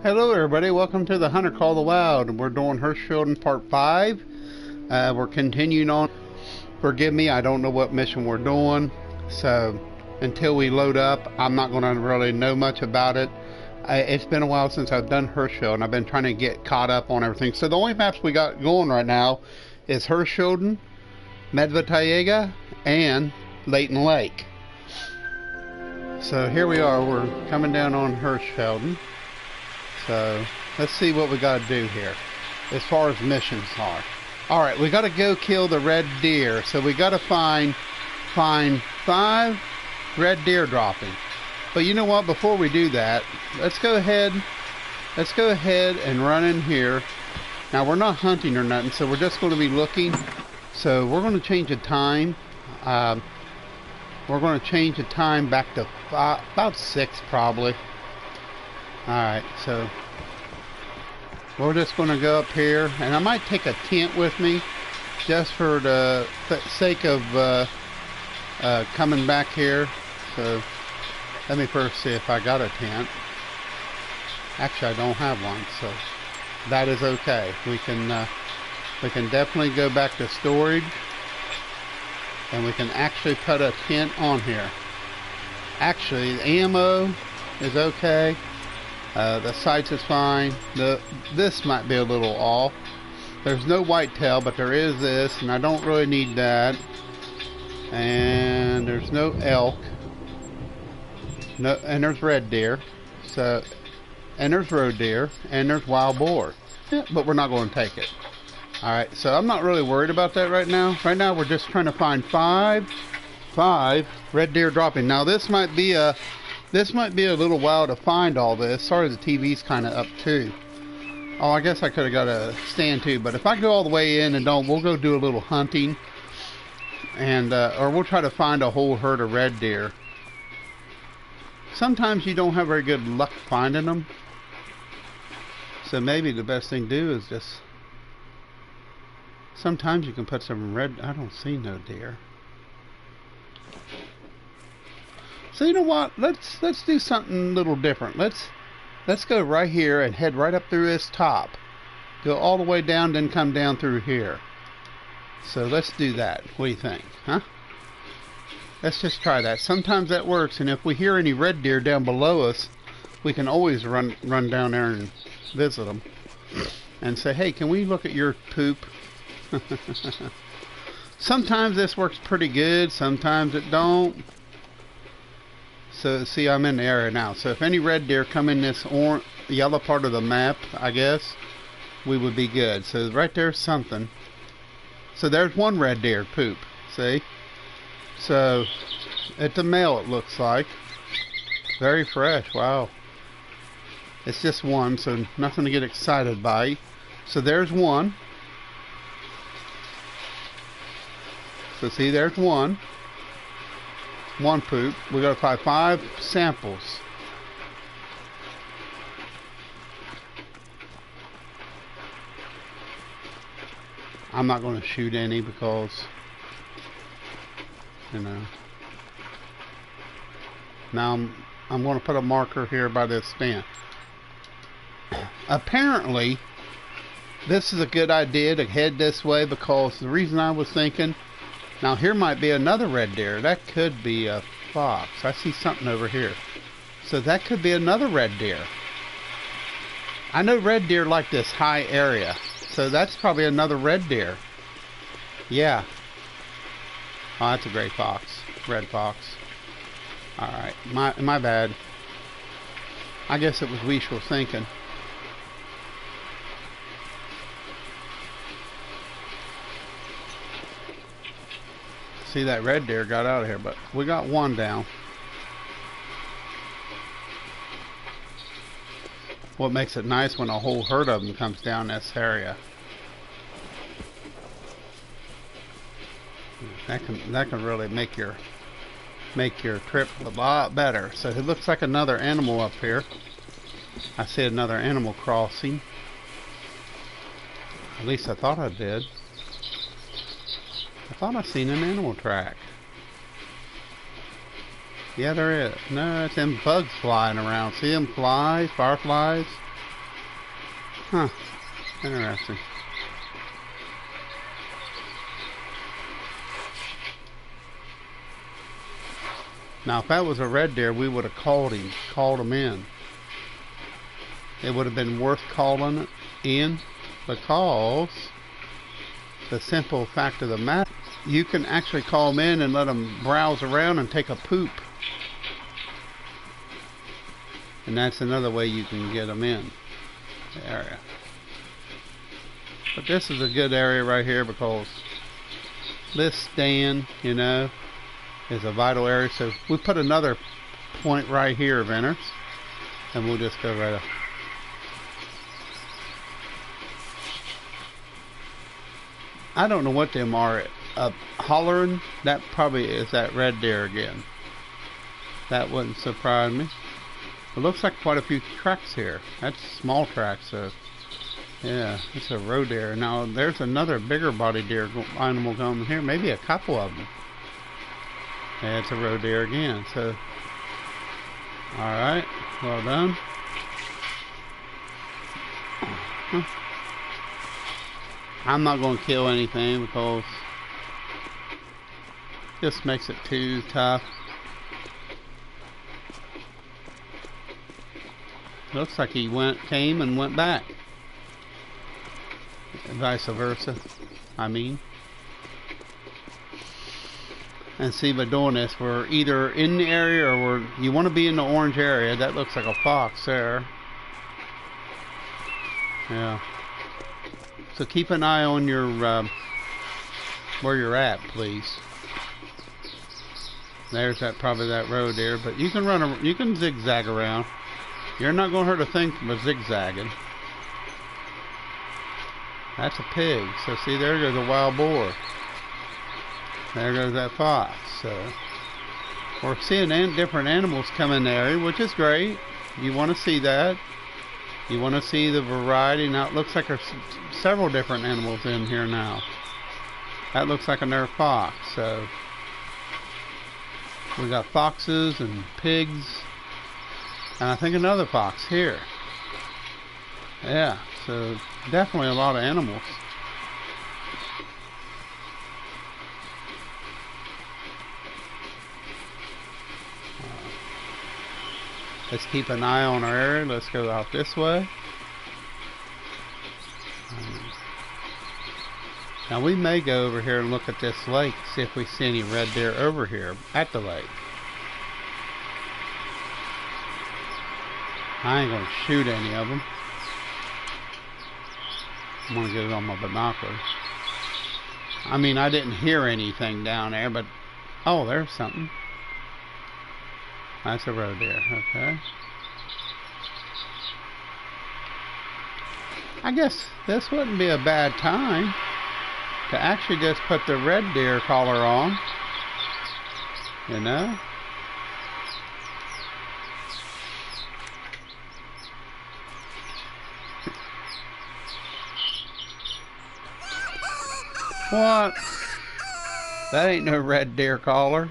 Hello everybody, welcome to the Hunter Call the Wild. We're doing Herschfelden Part 5. We're continuing on. Forgive me, I don't know what mission we're doing. So, until we load up, I'm not going to really know much about it. It's been a while since I've done Herschfelden. I've been trying to get caught up on everything. So the only maps we got going right now is Herschfelden, Medvedaya, and Leighton Lake. So here we are, we're coming down on Herschfelden. So let's see what we got to do here as far as missions are. Alright, we got to go kill the red deer. So we got to find 5 red deer dropping. But you know what, before we do that, let's go ahead and run in here. Now we're not hunting or nothing, so we're just going to be looking. So we're going to change the time. We're going to change the time back to about 6 probably. Alright, so we're just going to go up here, and I might take a tent with me just for the sake of coming back here. So let me first see if I got a tent. Actually, I don't have one, so that is okay. We can definitely go back to storage, and we can actually put a tent on here. Actually, the ammo is okay. The sights is fine. This might be a little off. There's no whitetail, but there is this, and I don't really need that. And there's no elk. No, and there's red deer. So, and there's roe deer, and there's wild boar. Yeah, but we're not going to take it. All right. So I'm not really worried about that right now. Right now, we're just trying to find 5 red deer dropping. Now this might be a little while to find all this. Sorry, the TV's kind of up too. Oh, I guess I could have got a stand too. But if I go all the way in and don't, we'll go do a little hunting, and or we'll try to find a whole herd of red deer. Sometimes you don't have very good luck finding them, so maybe the best thing to do is just. Sometimes you can put some red. I don't see no deer. So you know what? Let's do something a little different. Let's go right here and head right up through this top. Go all the way down, then come down through here. So let's do that. What do you think? Huh? Let's just try that. Sometimes that works, and if we hear any red deer down below us, we can always run down there and visit them and say, hey, can we look at your poop? Sometimes this works pretty good. Sometimes it don't. So see, I'm in the area now. So if any red deer come in this yellow part of the map, I guess we would be good. So right there's something. So there's one red deer poop. See? So it's a male, it looks like. Very fresh. Wow. It's just one, so nothing to get excited by. So there's one. So see, there's one poop. We gotta find 5 samples. I'm not going to shoot any because, you know. Now I'm going to put a marker here by this stand. Apparently, this is a good idea to head this way because the reason I was thinking. Now here might be another red deer. That could be a fox. I see something over here. So that could be another red deer. I know red deer like this high area. So that's probably another red deer. Yeah. Oh, that's a gray fox. Red fox. Alright. My bad. I guess it was wishful thinking. See, that red deer got out of here, but we got one down. What makes it nice when a whole herd of them comes down this area. That can really make your trip a lot better. So it looks like another animal up here. I see another animal crossing. At least I thought I did. I thought I seen an animal track. Yeah, there is. No, it's them bugs flying around. See them flies, fireflies? Huh. Interesting. Now, if that was a red deer, we would have called him in. It would have been worth calling it in, because the simple fact of the matter, you can actually call them in and let them browse around and take a poop. And that's another way you can get them in the area. But this is a good area right here, because this stand, you know, is a vital area. So we put another point right here, Venters, and we'll just go right up. I don't know what them are hollering. That probably is that red deer again. That wouldn't surprise me. It looks like quite a few tracks here. That's small tracks, so yeah, it's a roe deer. Now there's another bigger body deer animal going here, maybe a couple of them. Yeah, it's a roe deer again. So, all right, well done. I'm not going to kill anything because this makes it too tough. Looks like he came and went back. Vice versa, I mean. And see, by doing this, we're either in the area or you want to be in the orange area. That looks like a fox there. Yeah. So keep an eye on your where you're at, please. There's probably that roe deer, but you can zigzag around. You're not going to hurt a thing from a zigzagging. That's a pig. So see, there goes a wild boar. There goes that fox. So we're seeing different animals come in the area, which is great. You want to see that. You want to see the variety. Now it looks like there's several different animals in here now. That looks like another fox. So we got foxes and pigs, and I think another fox here. Yeah, so definitely a lot of animals. Let's keep an eye on our area. Let's go out this way. Now we may go over here and look at this lake, see if we see any red deer over here at the lake. I ain't gonna shoot any of them. I'm gonna get it on my binoculars. I mean, I didn't hear anything down there, but oh, there's something. That's a roe deer, okay. I guess this wouldn't be a bad time to actually just put the red deer collar on, you know. What? That ain't no red deer collar.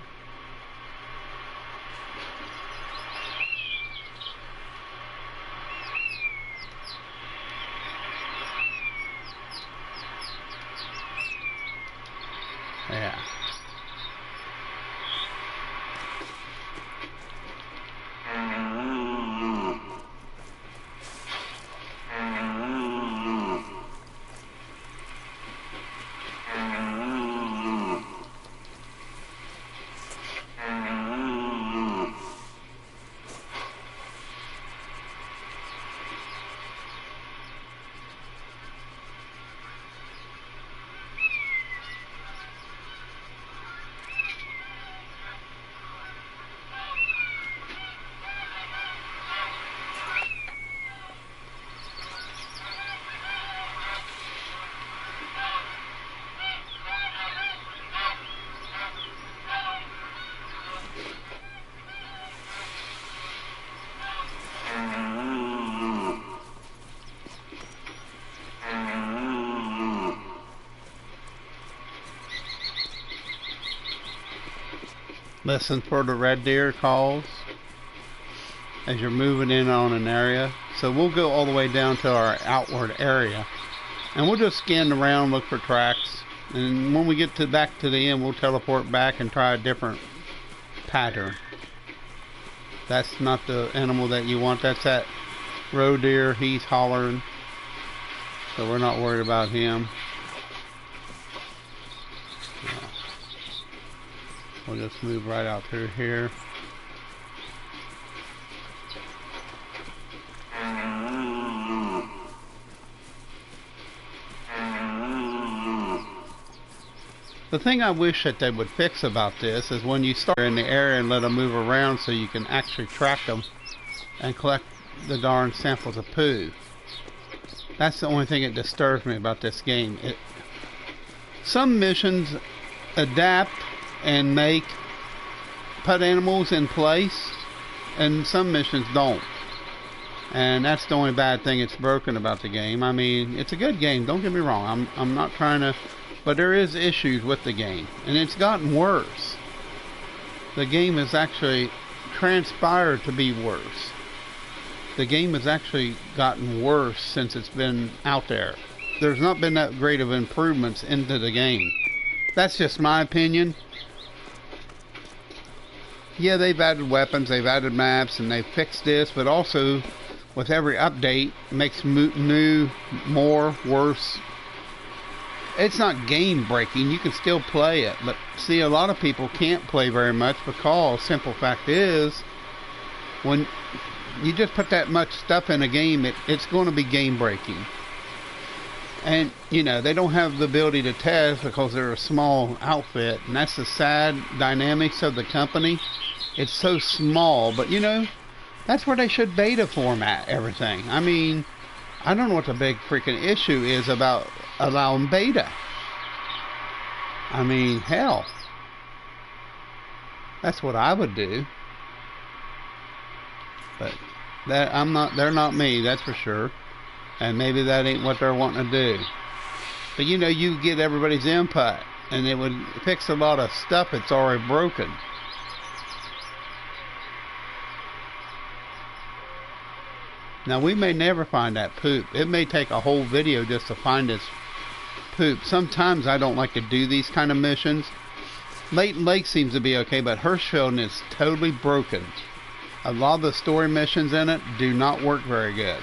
Yeah. Listen for the red deer calls. as you're moving in on an area. So we'll go all the way down to our outward area, and we'll just scan around, look for tracks, and when we get back to the end, we'll teleport back and try a different pattern. That's not the animal that you want. That's that roe deer. He's hollering, so we're not worried about him. We'll just move right out through here. The thing I wish that they would fix about this is when you start in the area and let them move around so you can actually track them and collect the darn samples of poo. That's the only thing that disturbs me about this game. Some missions adapt and put animals in place, and some missions don't. And that's the only bad thing it's broken about the game. I mean, it's a good game, don't get me wrong. I'm not trying to, but there is issues with the game, and it's gotten worse. The game has actually transpired to be worse. The game has actually gotten worse since it's been out there. There's not been that great of improvements into the game. That's just my opinion. Yeah, they've added weapons, they've added maps, and they've fixed this, but also with every update makes new, more, worse. It's not game breaking, you can still play it, but see, a lot of people can't play very much because simple fact is, when you just put that much stuff in a game, it's going to be game breaking. And you know, they don't have the ability to test because they're a small outfit, and that's the sad dynamics of the company. It's so small, but you know, that's where they should beta format everything. I mean, I don't know what the big freaking issue is about allowing beta. I mean, hell, that's what I would do. But they're not me, that's for sure. And maybe that ain't what they're wanting to do. But you know, you get everybody's input, and it would fix a lot of stuff that's already broken. Now, we may never find that poop. It may take a whole video just to find this poop. Sometimes I don't like to do these kind of missions. Leighton Lake seems to be okay, but Herschfelden is totally broken. A lot of the story missions in it do not work very good.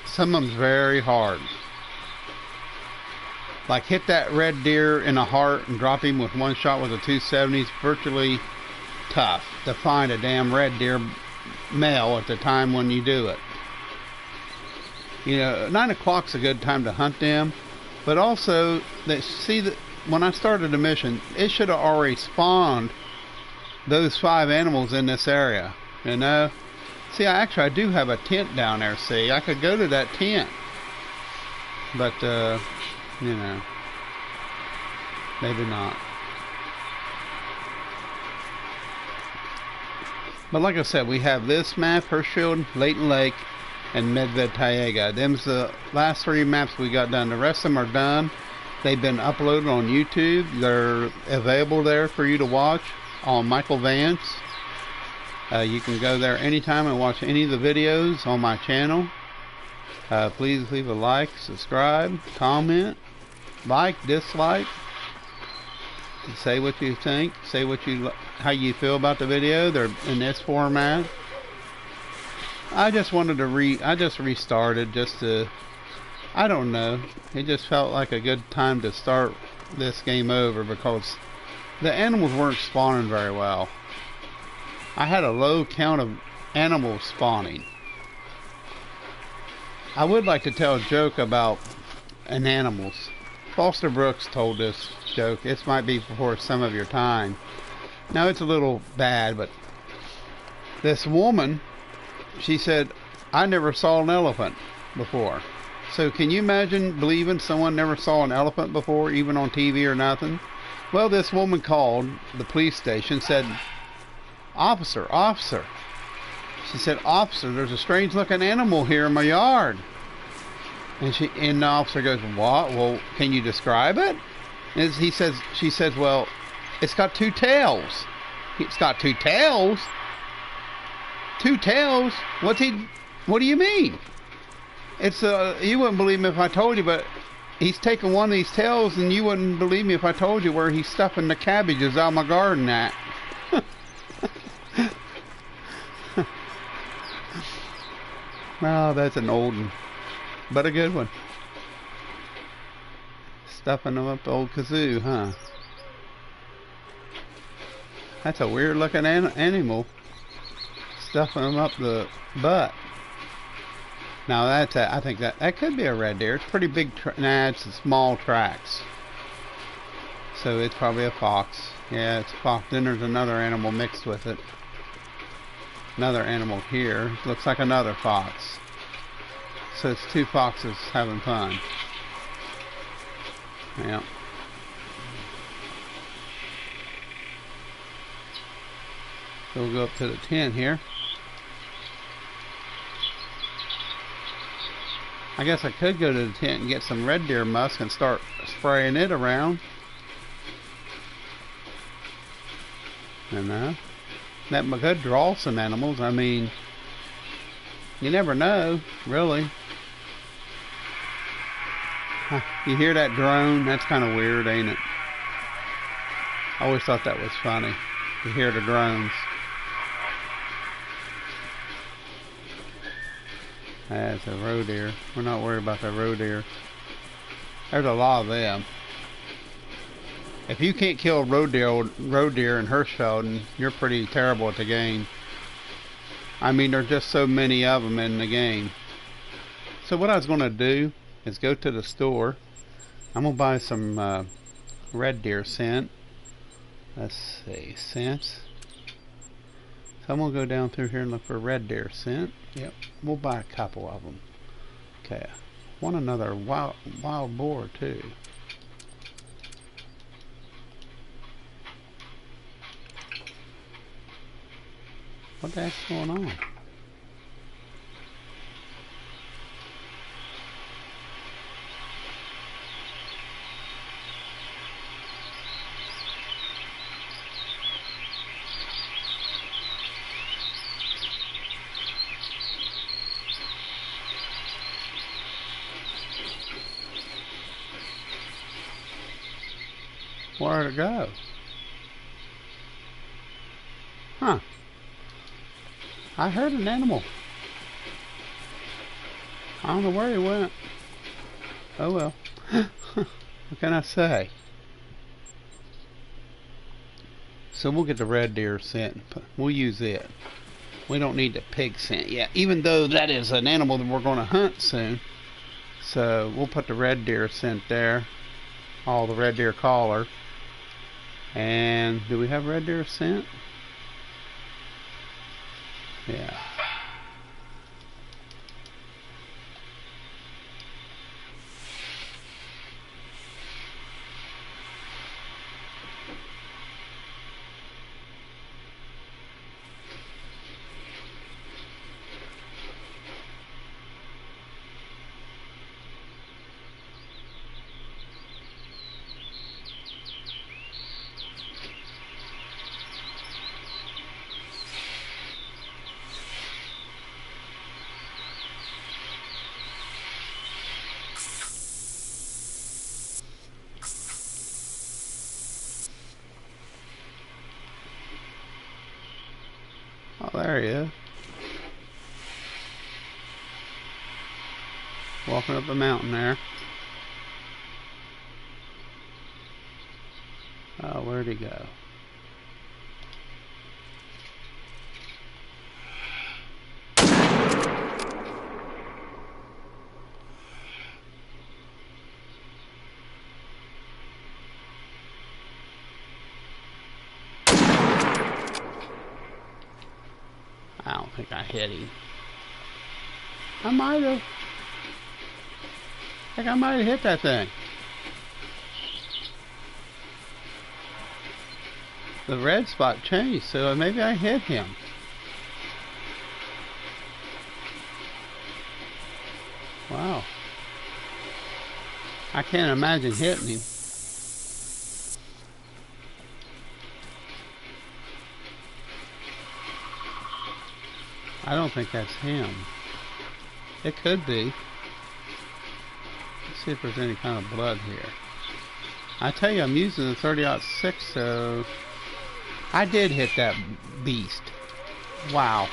Some of them's very hard. Like hit that red deer in the heart and drop him with one shot with a 270 is virtually tough to find a damn red deer male at the time when you do it. You know, 9 o'clock's a good time to hunt them, but also when I started the mission, it should have already spawned those 5 animals in this area. You know, see, I do have a tent down there. See, I could go to that tent, but you know, maybe not. But like I said, we have this map, Herschfelden, Leighton Lake, and Medved Tayega. Them's the last 3 maps we got done. The rest of them are done. They've been uploaded on YouTube. They're available there for you to watch on Michael Vance. You can go there anytime and watch any of the videos on my channel. Please leave a like, subscribe, comment, like, dislike, say what you think, say how you feel about the video. They're in this format. I just wanted to I just restarted just to, I don't know, it just felt like a good time to start this game over because the animals weren't spawning very well. I had a low count of animals spawning. I would like to tell a joke about animals. Foster Brooks told this joke. This might be before some of your time. Now it's a little bad, but this woman, she said, I never saw an elephant before. So can you imagine believing someone never saw an elephant before, even on TV or nothing? Well, this woman called the police station, said, Officer, she said, officer, there's a strange looking animal here in my yard. And the officer goes, what? Well, can you describe it? And she says, well, it's got 2 tails. It's got 2 tails? 2 tails? What do you mean? It's you wouldn't believe me if I told you, but he's taking one of these tails, and you wouldn't believe me if I told you where he's stuffing the cabbages out of my garden at. Oh, that's an old one, but a good one. Stuffing them up the old kazoo, huh? That's a weird looking animal. Stuffing them up the butt. Now that's I think that could be a red deer. It's pretty big. Nah, it's small tracks. So it's probably a fox. Yeah, it's a fox. Then there's another animal mixed with it. Another animal here. Looks like another fox. So it's 2 foxes having fun. Yeah. So we'll go up to the tent here. I guess I could go to the tent and get some red deer musk and start spraying it around. And that could draw some animals. I mean, you never know, really. You hear that drone? That's kind of weird, ain't it? I always thought that was funny. You hear the drones. That's a roe deer. We're not worried about the roe deer. There's a lot of them. If you can't kill roe deer in Herschfelden, you're pretty terrible at the game. I mean, there's just so many of them in the game. So what I was going to do is go to the store. I'm going to buy some red deer scent. Let's see, scents. So I'm going to go down through here and look for red deer scent. Yep, we'll buy a couple of them. Okay, want another wild boar too. What the heck's going on? Where'd it go? Huh. I heard an animal. I don't know where he went. Oh well. What can I say? So we'll get the red deer scent. We'll use it. We don't need the pig scent yet, even though that is an animal that we're going to hunt soon. So we'll put the red deer scent there. All the red deer collar. And do we have red deer scent? Yeah. Oh, there he is. Walking up the mountain there. Oh, where'd he go? I don't think I hit him. I might have. I think I might have hit that thing. The red spot changed, so maybe I hit him. Wow. I can't imagine hitting him. I don't think that's him. It could be. Let's see if there's any kind of blood here. I tell you, I'm using the 30-06, so I did hit that beast. Wow.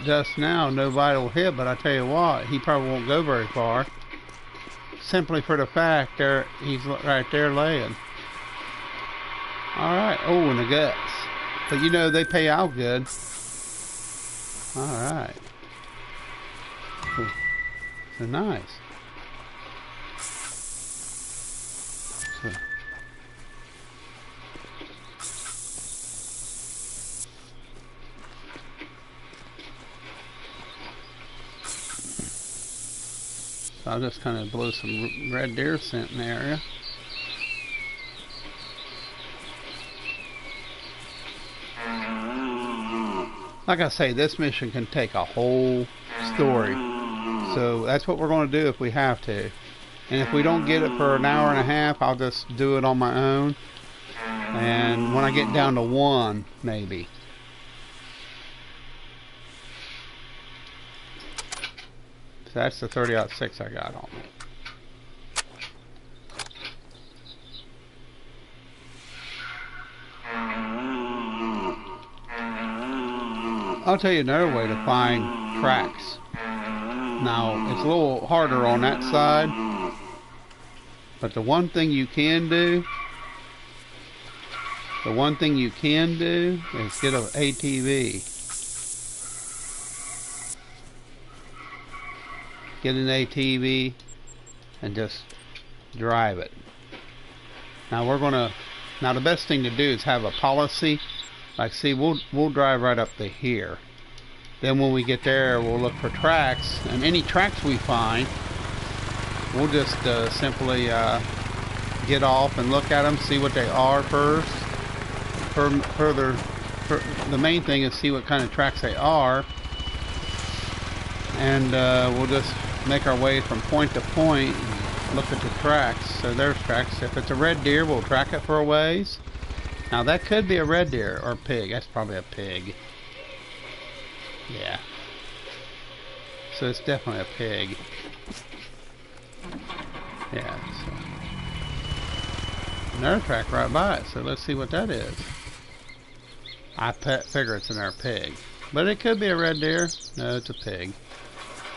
Just now, no vital hit, but I tell you what, he probably won't go very far. Simply for the fact there, he's right there laying. Alright, oh, in the guts. But you know, they pay out good. Alright. So nice. So. I'll just kind of blow some red deer scent in the area. Like I say, this mission can take a whole story. So that's what we're going to do if we have to. And if we don't get it for an hour and a half, I'll just do it on my own. And when I get down to 1, maybe. So that's the 30-06 I got on me. I'll tell you another way to find tracks. Now, it's a little harder on that side, but the one thing you can do is get an ATV. Get an ATV and just drive it. Now the best thing to do is have a policy. Like, see, we'll drive right up to here. Then when we get there, we'll look for tracks, and any tracks we find, we'll just simply get off and look at them, see what they are first. The main thing is see what kind of tracks they are, and we'll just make our way from point to point and look at the tracks. So there's tracks. If it's a red deer, we'll track it for a ways. Now that could be a red deer or pig. That's probably a pig. Yeah. So it's definitely a pig. Yeah. So. Another track right by it. So let's see what that is. I figure it's another pig. But it could be a red deer. No, it's a pig.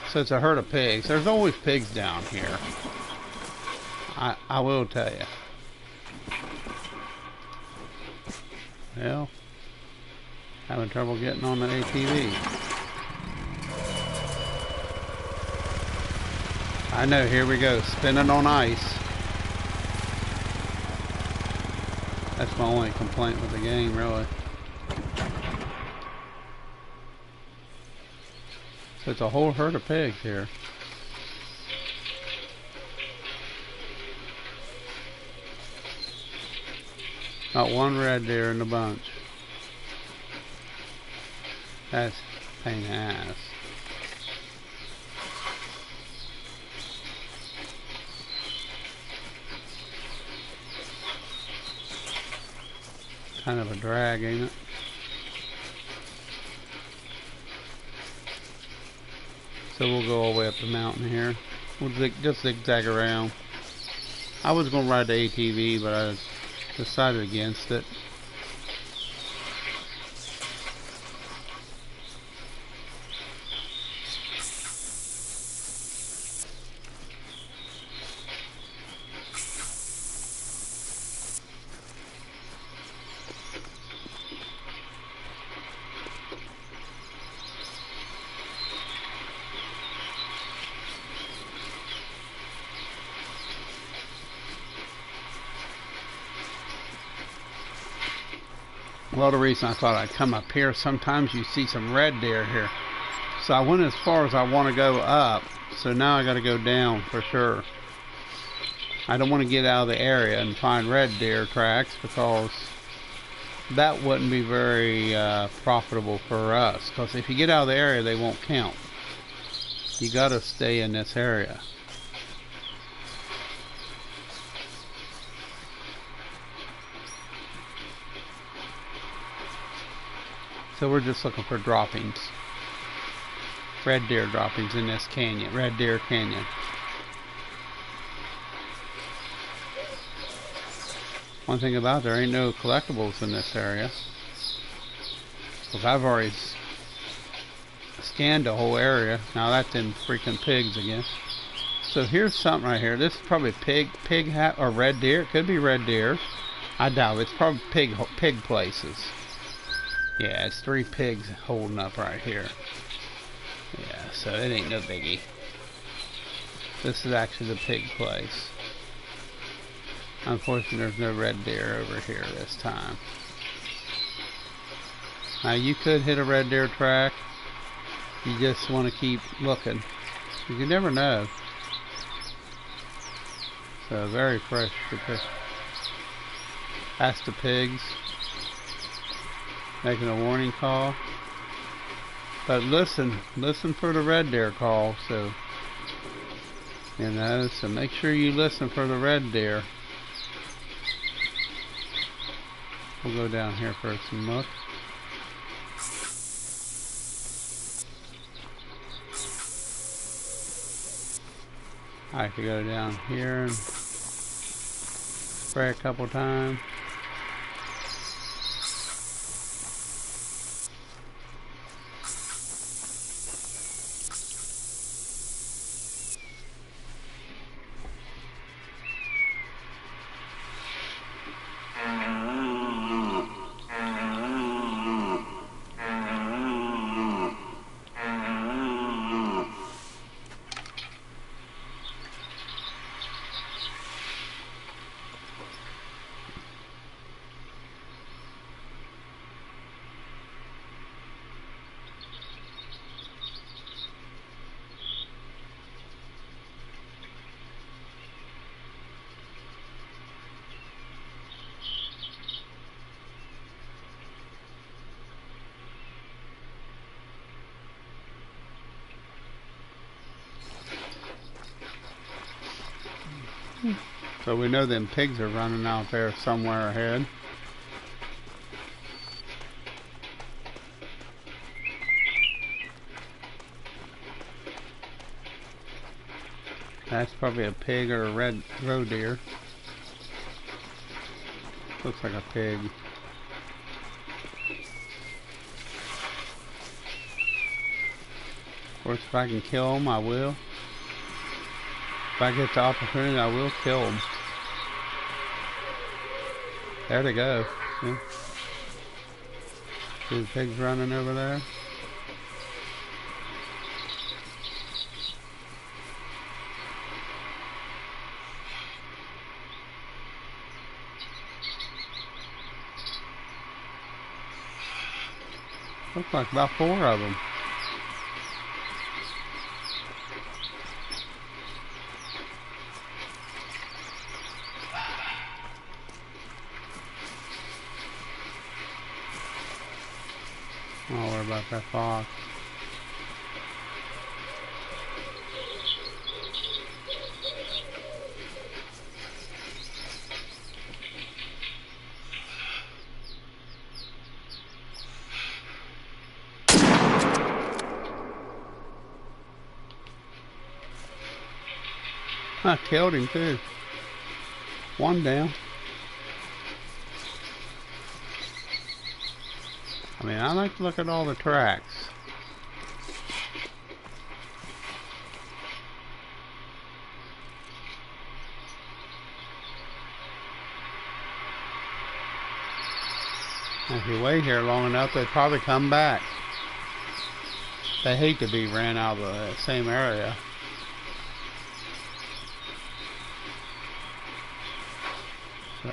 So it's a herd of pigs. There's always pigs down here. I will tell you. Well, having trouble getting on the ATV. I know, here we go, spinning on ice. That's my only complaint with the game, really. So it's a whole herd of pigs here. Not one red deer in the bunch. That's a pain in the ass. Kind of a drag, ain't it? So we'll go all the way up the mountain here. We'll just zigzag around. I was going to ride the ATV, but I decided against it. Well, the reason I thought I'd come up here, sometimes you see some red deer here. So I went as far as I want to go up. So now I got to go down for sure. I don't want to get out of the area and find red deer tracks, because that wouldn't be very profitable for us. Because if you get out of the area, they won't count. You got to stay in this area. So we're just looking for droppings. Red deer droppings in this canyon. Red Deer Canyon. One thing about there ain't no collectibles in this area. Because I've already scanned the whole area. Now that's in freaking pigs again. So here's something right here. This is probably pig hat or red deer. It could be red deer. I doubt it. It's probably pig places. Yeah, it's 3 pigs holding up right here. Yeah, so it ain't no biggie. This is actually the pig place. Unfortunately, there's no red deer over here this time. Now you could hit a red deer track. You just want to keep looking. You never know. So very fresh. Past the pigs. Making a warning call. But listen for the red deer call. So, you know, so make sure you listen for the red deer. We'll go down here for some look. I could go down here and spray a couple times. So we know them pigs are running out there somewhere ahead. That's probably a pig or a red roe deer. Looks like a pig. Of course, if I can kill them, I will. If I get the opportunity, I will kill them. There they go. See? See the pigs running over there? Looks like about 4 of them. Don't worry about that fox. I killed him too. One down. I mean, I like to look at all the tracks. If you wait here long enough, they'd probably come back. They hate to be ran out of the same area. So.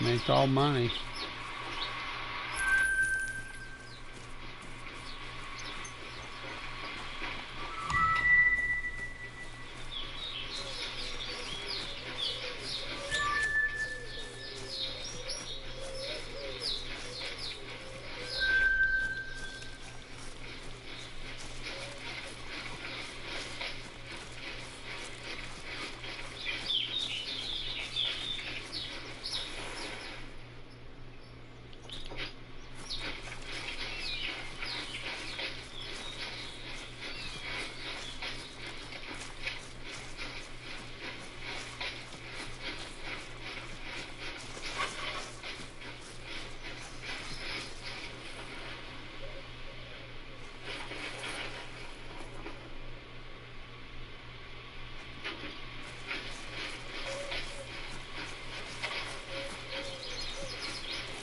I mean, it's all money.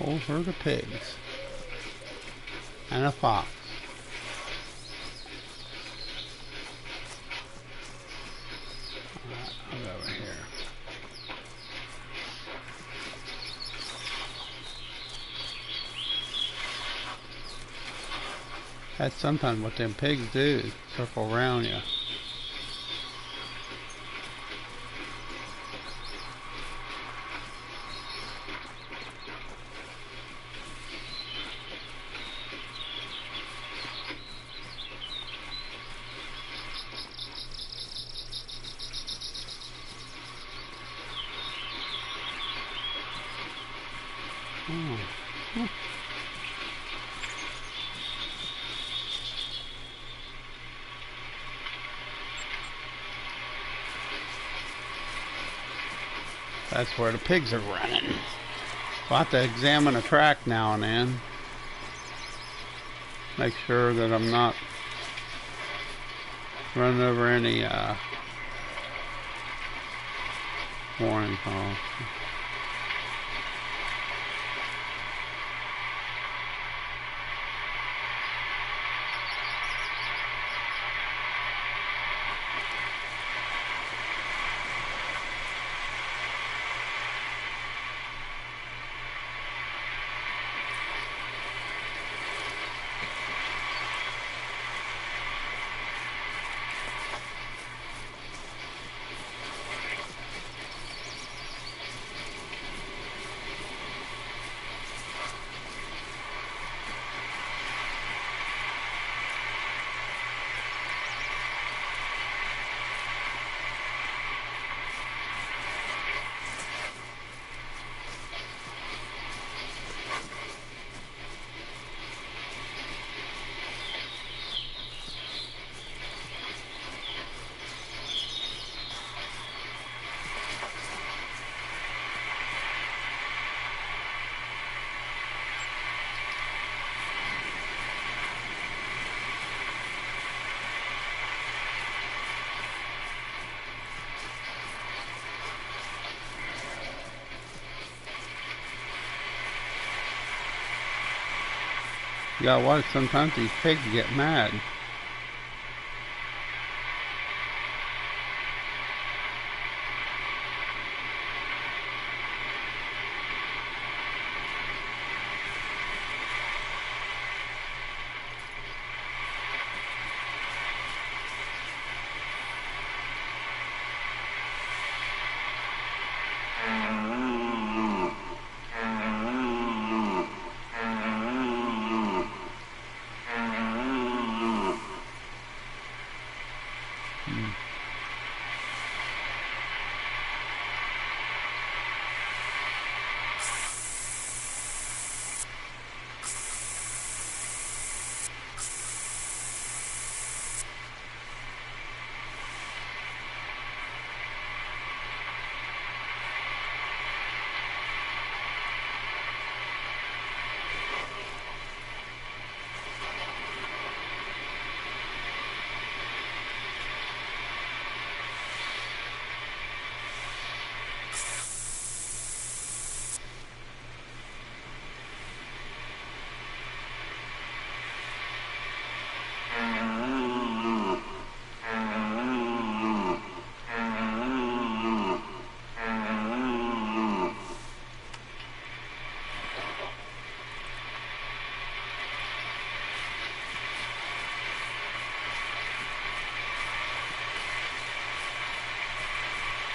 Whole herd of pigs. And a fox. Alright, I'll go over here. That's sometimes what them pigs do, circle around you. Oh. Huh. That's where the pigs are running. I'll have to examine a track now and then. Make sure that I'm not running over any warning calls. You gotta watch, sometimes these pigs get mad.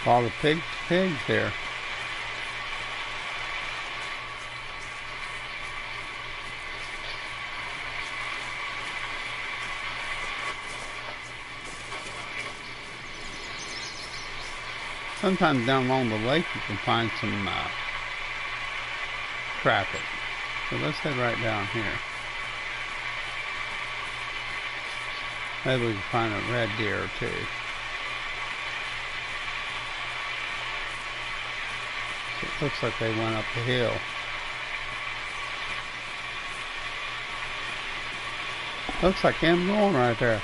All the pigs there. Sometimes down along the lake you can find some traffic. So let's head right down here. Maybe we can find a red deer or two. It looks like they went up the hill. Looks like him going right there.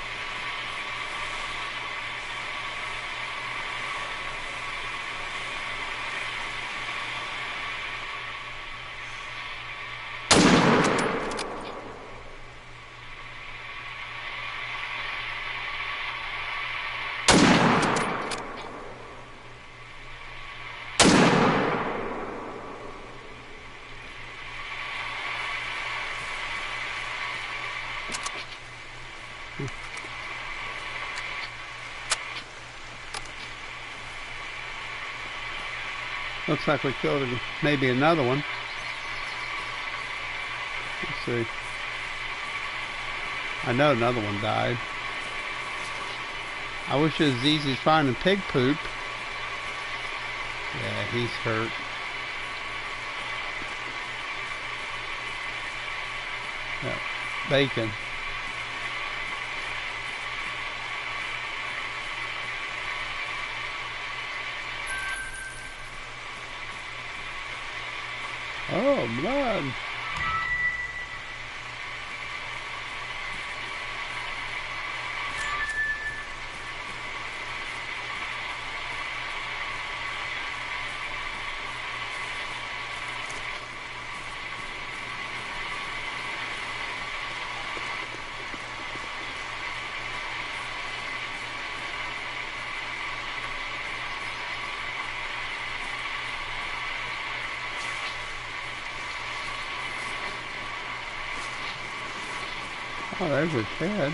Looks like we killed maybe another one. Let's see. I know another one died. I wish it was as easy as finding pig poop. Yeah, he's hurt. Yeah, bacon. Oh, blood. Oh, there's a shed.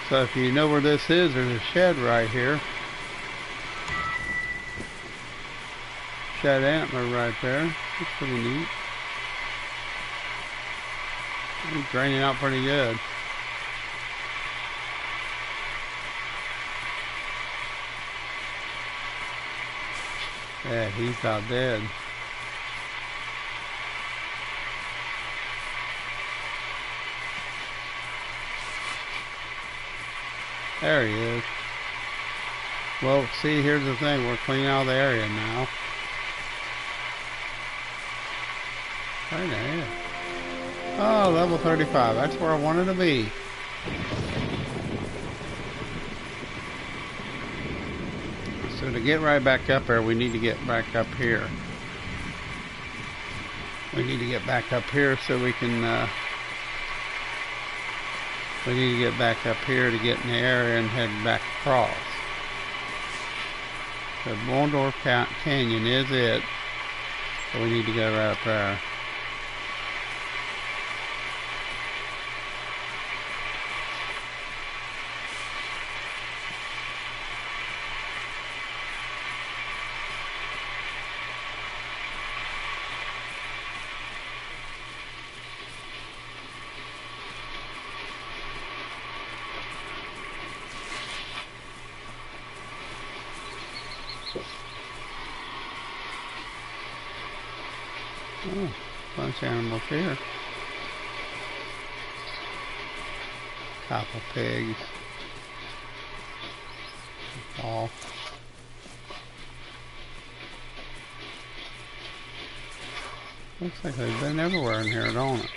So if you know where this is, there's a shed right here. Shed antler right there. That's pretty neat. It's draining out pretty good. Yeah, he's about dead. There he is. Well, see, here's the thing. We're cleaning out the area now. Right there. Oh, level 35. That's where I wanted to be. So to get right back up there, we need to get back up here. We need to get back up here so we can... we need to get back up here to get in the area and head back across. The Bondor Canyon is it. So we need to go right up there. Oh, bunch of animals here. Couple pigs. All. Looks like they've been everywhere in here, don't it?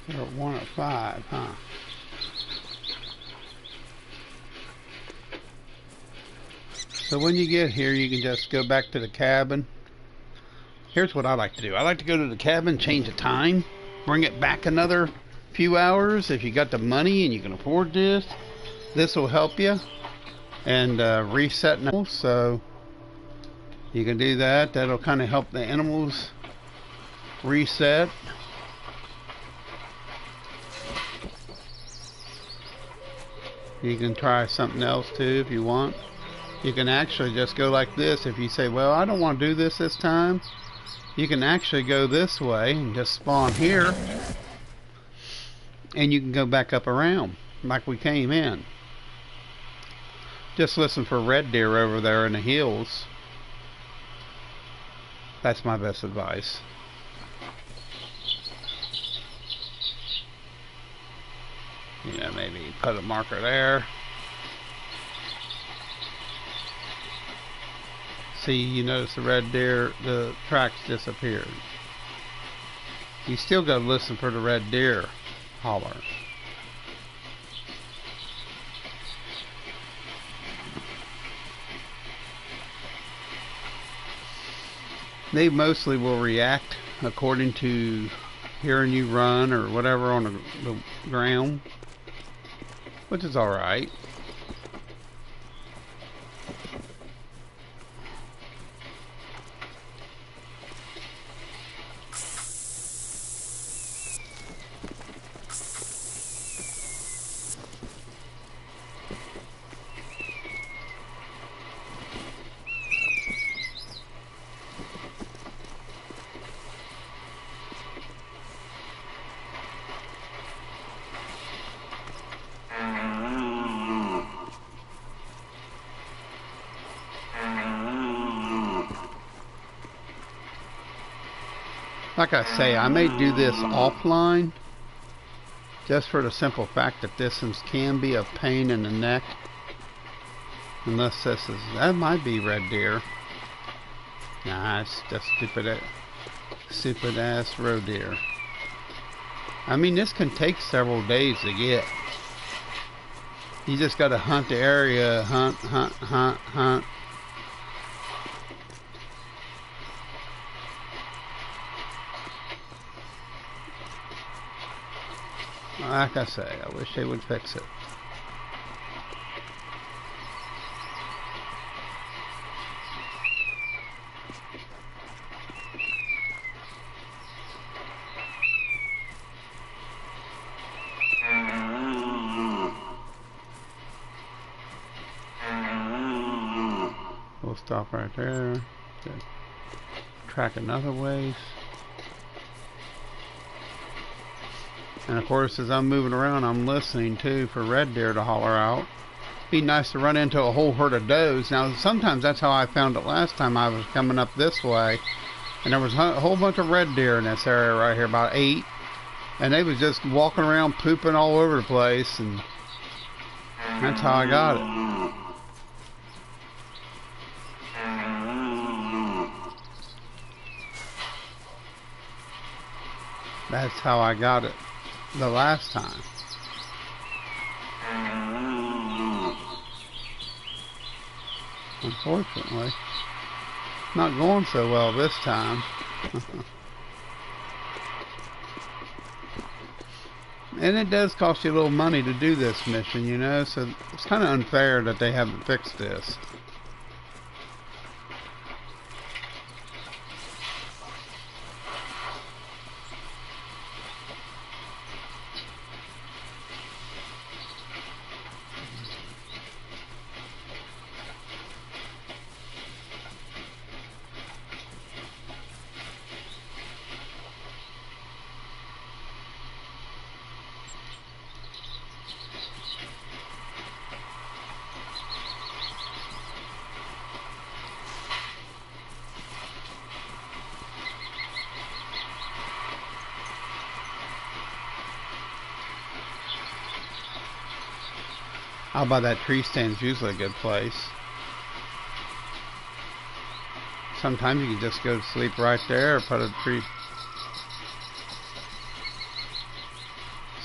They're at 1 at 5, huh? So when you get here, you can just go back to the cabin. Here's what I like to do. I like to go to the cabin, change the time, bring it back another few hours. If you got the money and you can afford this, this will help you. And reset now. So you can do that. That'll kind of help the animals reset. You can try something else too if you want. You can actually just go like this. If you say, well, I don't want to do this time, you can actually go this way and just spawn here, and you can go back up around like we came in. Just listen for red deer over there in the hills. That's my best advice. Yeah, maybe put a marker there. See, you notice the red deer, the tracks disappeared. You still got to listen for the red deer holler. They mostly will react according to hearing you run or whatever on the ground, which is alright. Like I say, I may do this offline just for the simple fact that this can be a pain in the neck. Unless this is, that might be red deer. Nah, it's just stupid ass roe deer. I mean, this can take several days to get. You just gotta hunt the area, hunt. Like I say, I wish they would fix it. We'll stop right there. Track another ways. And of course, as I'm moving around, I'm listening too for red deer to holler out. Be nice to run into a whole herd of does. Now, sometimes that's how I found it last time. I was coming up this way, and there was a whole bunch of red deer in this area right here, about 8. And they was just walking around pooping all over the place, and that's how I got it. That's how I got it the last time. Unfortunately, not going so well this time. And it does cost you a little money to do this mission, you know, so it's kind of unfair that they haven't fixed this. Out by that tree stand is usually a good place. Sometimes you can just go to sleep right there or put a tree.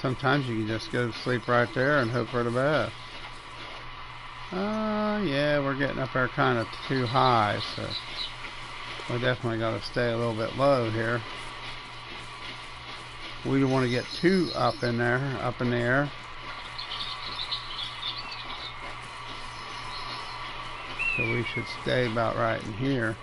Sometimes you can just go to sleep right there and hope for the best. Yeah, we're getting up there kind of too high, so we definitely got to stay a little bit low here. We don't want to get too up in there, up in the air. So we should stay about right in here.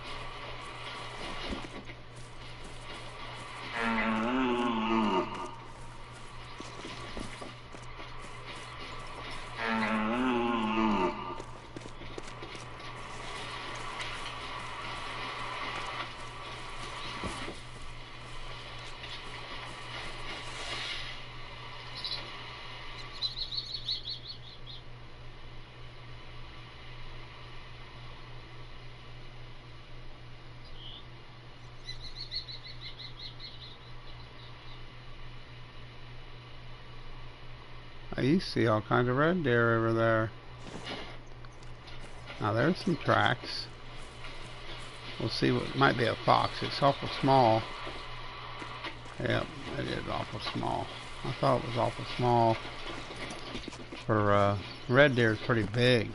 You see all kinds of red deer over there. Now there's some tracks. We'll see what might be a fox. It's awful small. Yep, it is awful small. I thought it was awful small. For red deer is pretty big.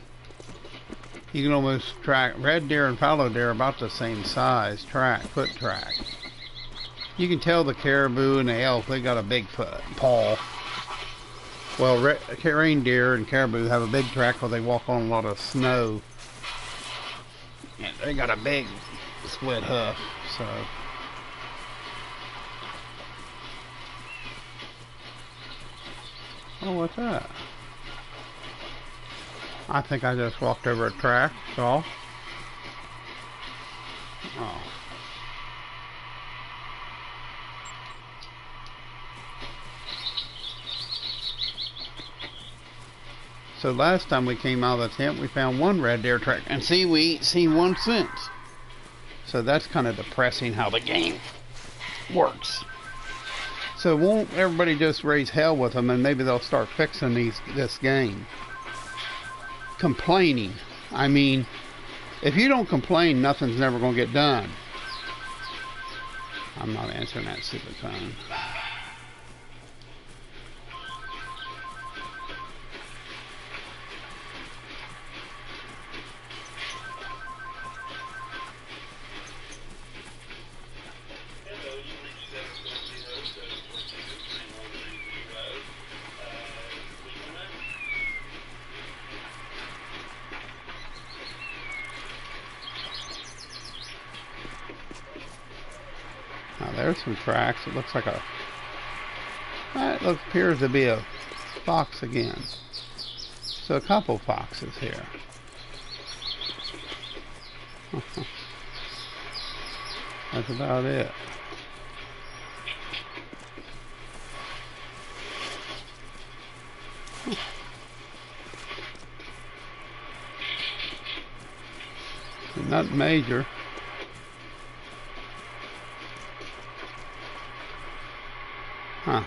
You can almost track red deer and fallow deer about the same size. Foot track. You can tell the caribou and the elk, they got a big paw. Well, reindeer and caribou have a big track where they walk on a lot of snow. And they got a big split hoof, so. Oh, what's that? I think I just walked over a track, so. Oh. So last time we came out of the tent, we found one red deer track, and see, we ain't seen one since. So that's kind of depressing how the game works. So won't everybody just raise hell with them, and maybe they'll start fixing this game? Complaining. I mean, if you don't complain, nothing's never going to get done. I'm not answering that stupid phone. Now there's some tracks. It looks like appears to be a fox again. So a couple foxes here. That's about it. Nothing major. Huh.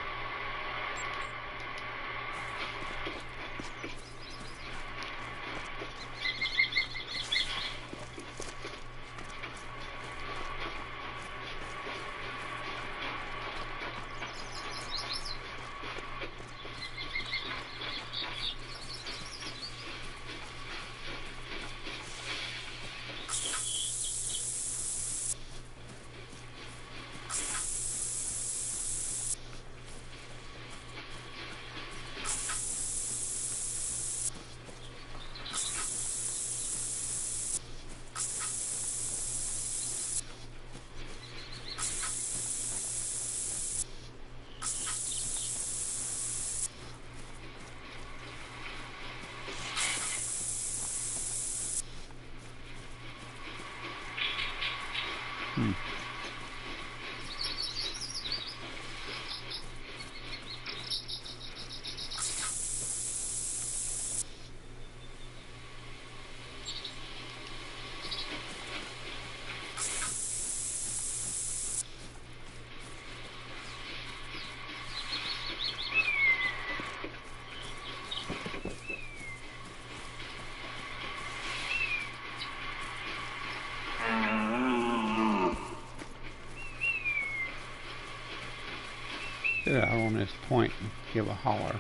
Get out on this point and give a holler.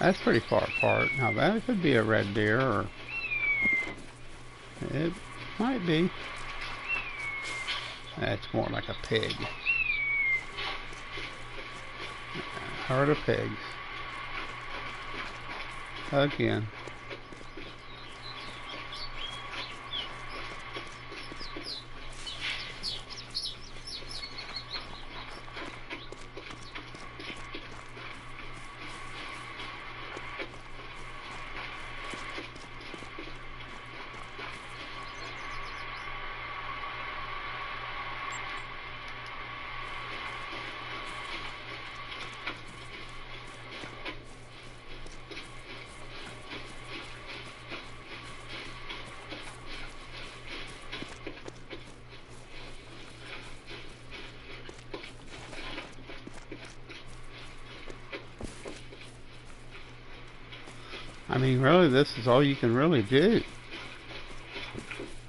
That's pretty far apart. Now that could be a red deer, or it might be. That's more like a pig. Herd of pigs. Again. I mean, really, this is all you can really do.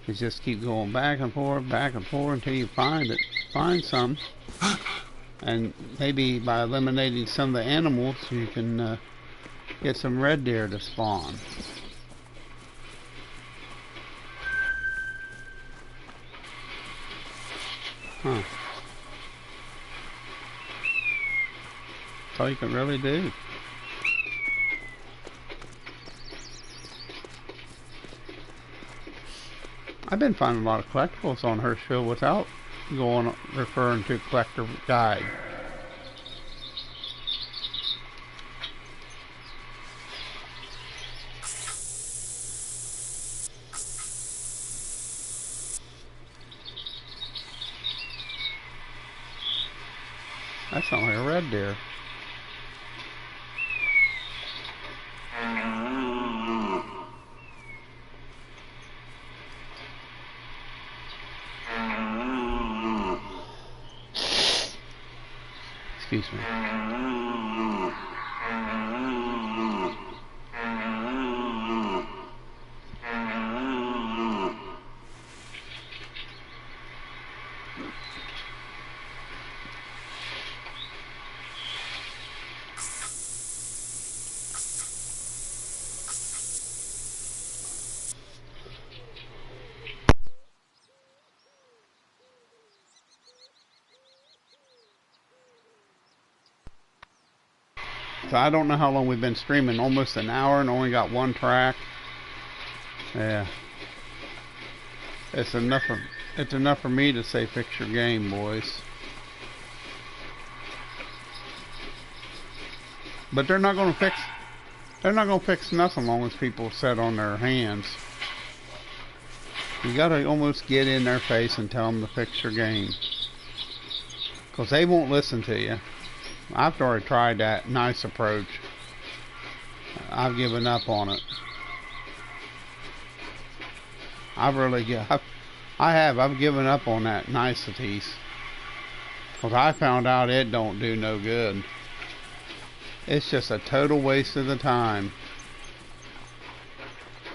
Is just keep going back and forth until you find it. Find some. And maybe by eliminating some of the animals, you can get some red deer to spawn. Huh. That's all you can really do. I've been finding a lot of collectibles on Herschfelden without referring to collector guide. That's not like a red deer. Excuse me. So I don't know how long we've been streaming, almost an hour, and only got one track. Yeah. It's enough for me to say fix your game, boys. But they're not gonna fix nothing as long as people sit on their hands. You gotta almost get in their face and tell them to fix your game. 'Cause they won't listen to you. I've already tried that nice approach. I've given up on it. I've given up on that niceties. 'Cause I found out it don't do no good. It's just a total waste of the time.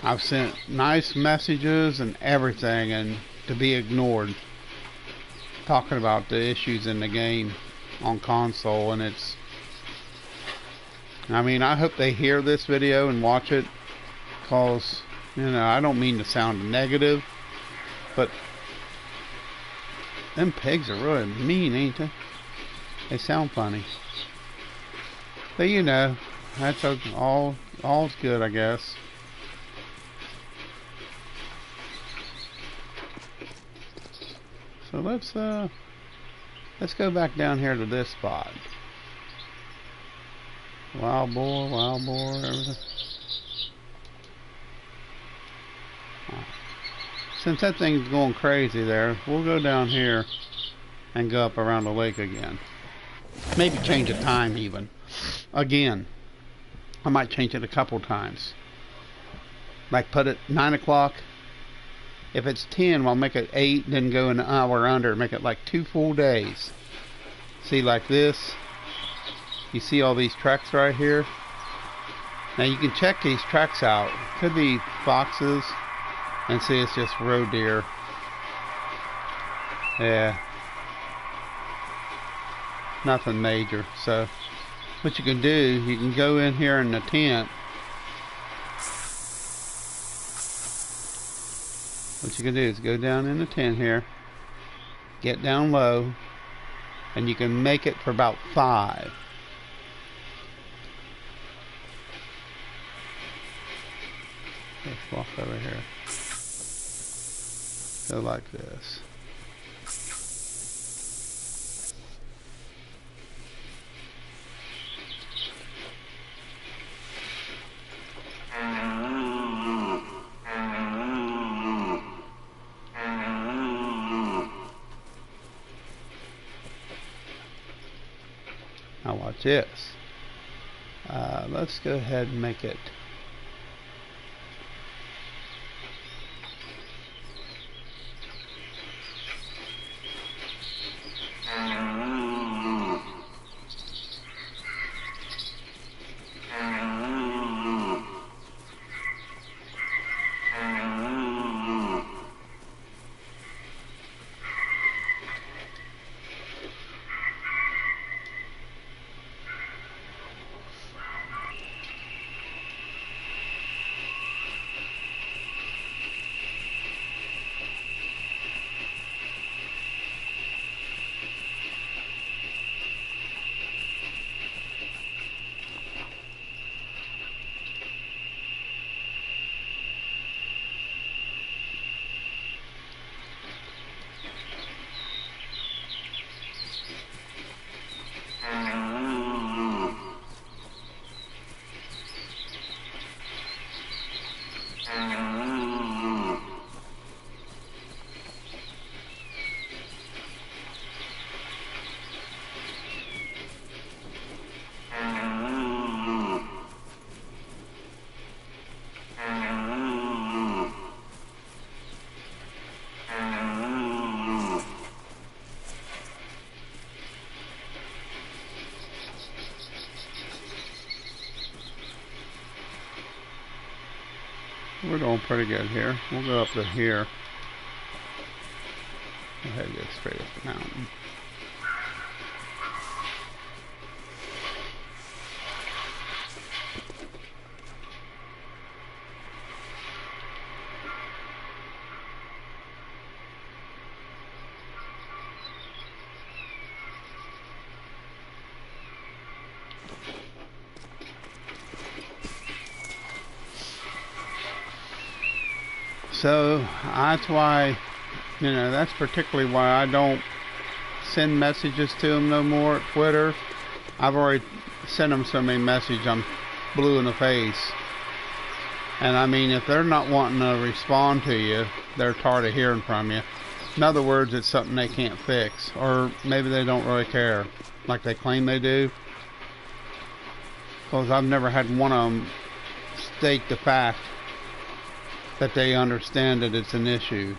I've sent nice messages and everything, and to be ignored. Talking about the issues in the game on console, and it's, I mean, I hope they hear this video and watch it, cause, you know, I don't mean to sound negative, but them pigs are really mean, ain't they? They sound funny. But you know, that's all's good, I guess. So let's go back down here to this spot. Wild boar, everything. Since that thing's going crazy there, we'll go down here and go up around the lake again. Maybe change the time even. Again, I might change it a couple times. Like put it 9 o'clock. If it's 10, I'll make it 8, then go an hour under. Make it like 2 full days. See, like this. You see all these tracks right here? Now you can check these tracks out. Could be foxes. And see, it's just roe deer. Yeah. Nothing major. So what you can do, you can go in here in the tent. What you can do is go down in the tent here, get down low, and you can make it for about 5. Let's walk over here. Go like this. Now watch this. Let's go ahead and make it We're doing pretty good here. We'll go up to here. Go ahead and go straight up the mountain. So that's why, that's particularly why I don't send messages to them no more at Twitter. I've already sent them so many messages, I'm blue in the face. And I mean, if they're not wanting to respond to you, they're tired of hearing from you. In other words, it's something they can't fix, or maybe they don't really care, like they claim they do. Because I've never had one of them state the fact that they understand that it's an issue.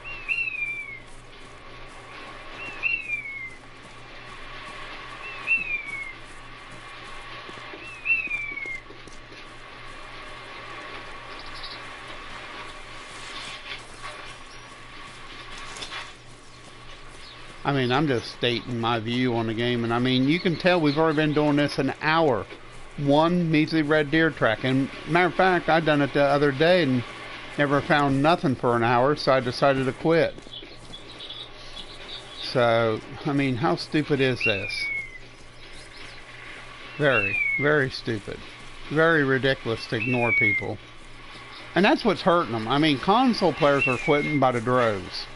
I mean, I'm just stating my view on the game, and I mean, you can tell we've already been doing this an hour. One measly red deer track, and matter of fact, I done it the other day and never found nothing for an hour, so I decided to quit. So, I mean, how stupid is this? Very, very stupid. Very ridiculous to ignore people. And that's what's hurting them. I mean, console players are quitting by the droves.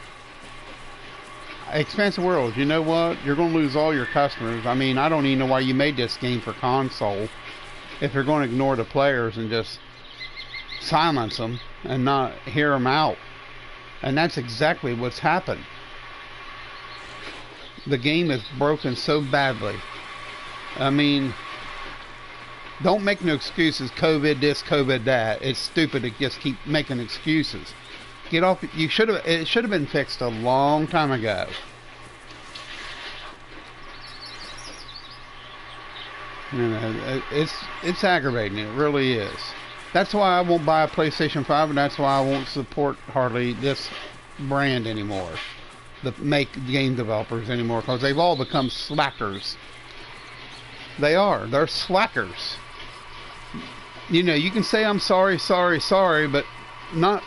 Expansive Worlds, you know what? You're going to lose all your customers. I mean, I don't even know why you made this game for console if you're going to ignore the players and just silence them and not hear them out. And that's exactly what's happened. The game is broken so badly. I mean, don't make no excuses. COVID this, COVID that. It's stupid to just keep making excuses. Get off. It should have been fixed a long time ago. It's aggravating. It really is. That's why I won't buy a PlayStation 5, and that's why I won't support hardly this brand anymore. The game developers anymore, because they've all become slackers. They are. They're slackers. You know, you can say I'm sorry, but not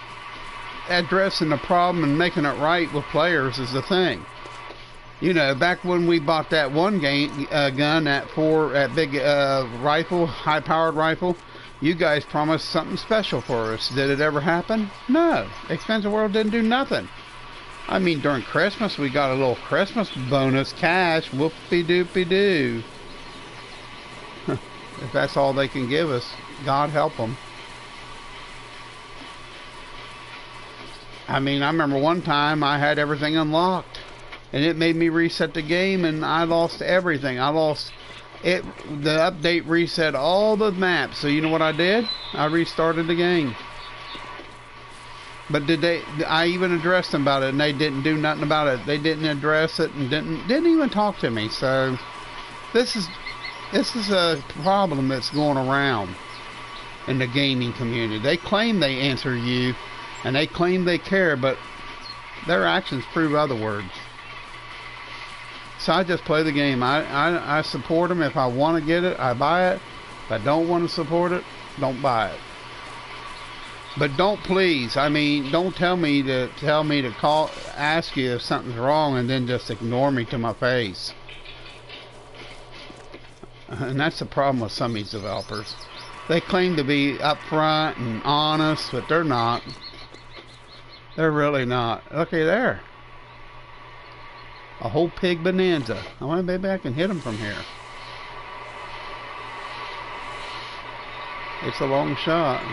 addressing the problem and making it right with players is the thing. You know, back when we bought that one gun, that big rifle, high-powered rifle, you guys promised something special for us. Did it ever happen? No. Expensive World didn't do nothing. I mean, during Christmas, we got a little Christmas bonus cash. Whoopie-doopie-doo. If that's all they can give us, God help them. I mean, I remember one time I had everything unlocked, and it made me reset the game, and I lost everything. I lost it. The update reset all the maps. So you know what I did? I restarted the game. But I even addressed them about it, and they didn't do nothing about it. They didn't address it and didn't even talk to me. So this is a problem that's going around in the gaming community. They claim they answer you, and they claim they care, but their actions prove other words. So I just play the game. I support them. If I want to get it, I buy it. If I don't want to support it, don't buy it. But don't don't tell me to ask you if something's wrong, and then just ignore me to my face. And that's the problem with some of these developers. They claim to be upfront and honest, but they're not. They're really not. Looky there. A whole pig bonanza. I wonder maybe I can hit them from here. It's a long shot.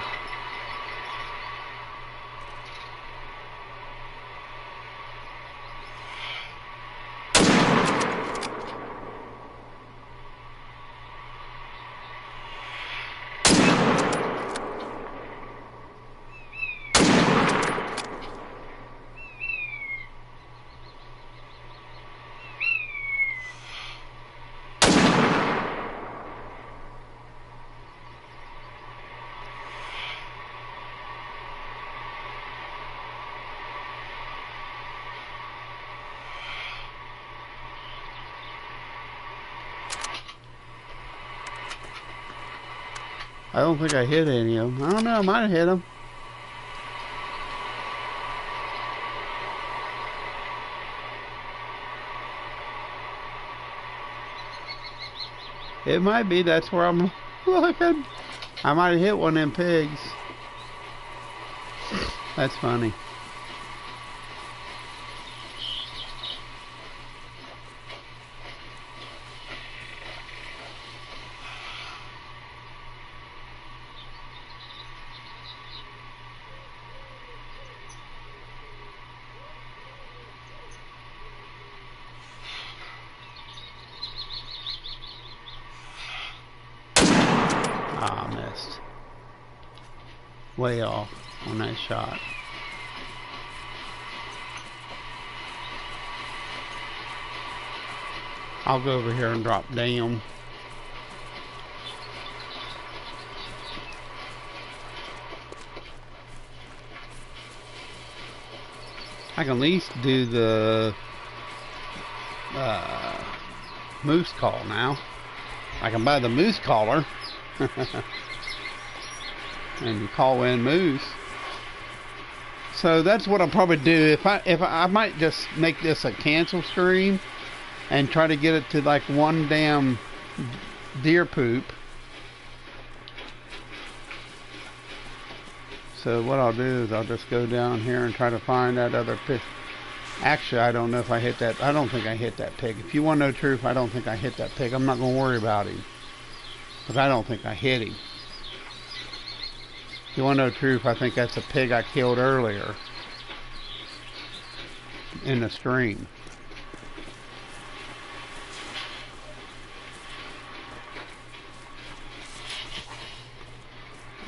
I don't think I hit any of them. I don't know, I might have hit them. It might be, that's where I'm looking. I might have hit one of them pigs. That's funny. Ah, missed. Way off on that shot. I'll go over here and drop down. I can at least do the moose call now. I can buy the moose caller and call in moose. So that's what I'll probably do. If I might just make this a cancel stream and try to get it to like one damn deer poop. So what I'll do is I'll just go down here and try to find that other pig. Actually, I don't know if I hit that. I don't think I hit that pig. If you want to know the truth, I don't think I hit that pig. I'm not going to worry about him, because I don't think I hit him. If you want to know the truth, I think that's a pig I killed earlier in the stream.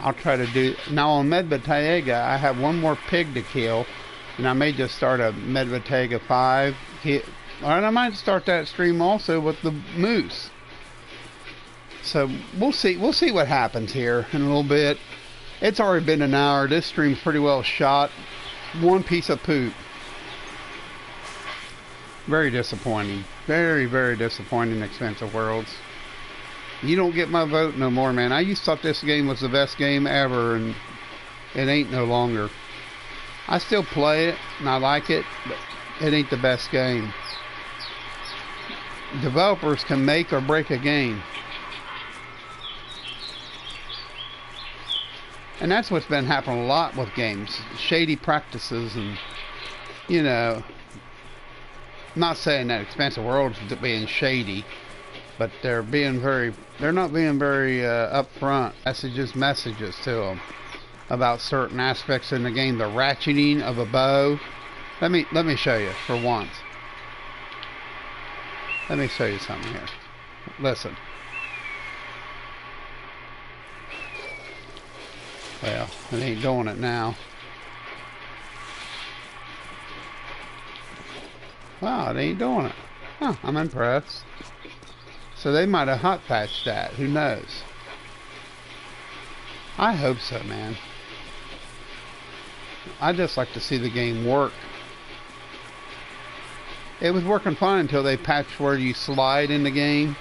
I'll try to do now on Medvetega. I have one more pig to kill, and I may just start a Medvetega 5 hit, or I might start that stream also with the moose. So we'll see what happens here in a little bit. It's already been an hour. This stream's pretty well shot. One piece of poop. Very disappointing. Very, very disappointing, Expensive Worlds. You don't get my vote no more, man. I used to thought this game was the best game ever, and it ain't no longer. I still play it, and I like it, but it ain't the best game. Developers can make or break a game. And that's what's been happening a lot with games. Shady practices and, you know, I'm not saying that Expansive World's being shady, but they're not being very upfront. Messages to them about certain aspects in the game. The ratcheting of a bow. Let me show you for once. Let me show you something here. Listen. Well, it ain't doing it now. Wow, it ain't doing it. Huh, I'm impressed. So they might have hot patched that. Who knows? I hope so, man. I just like to see the game work. It was working fine until they patched where you slide in the game.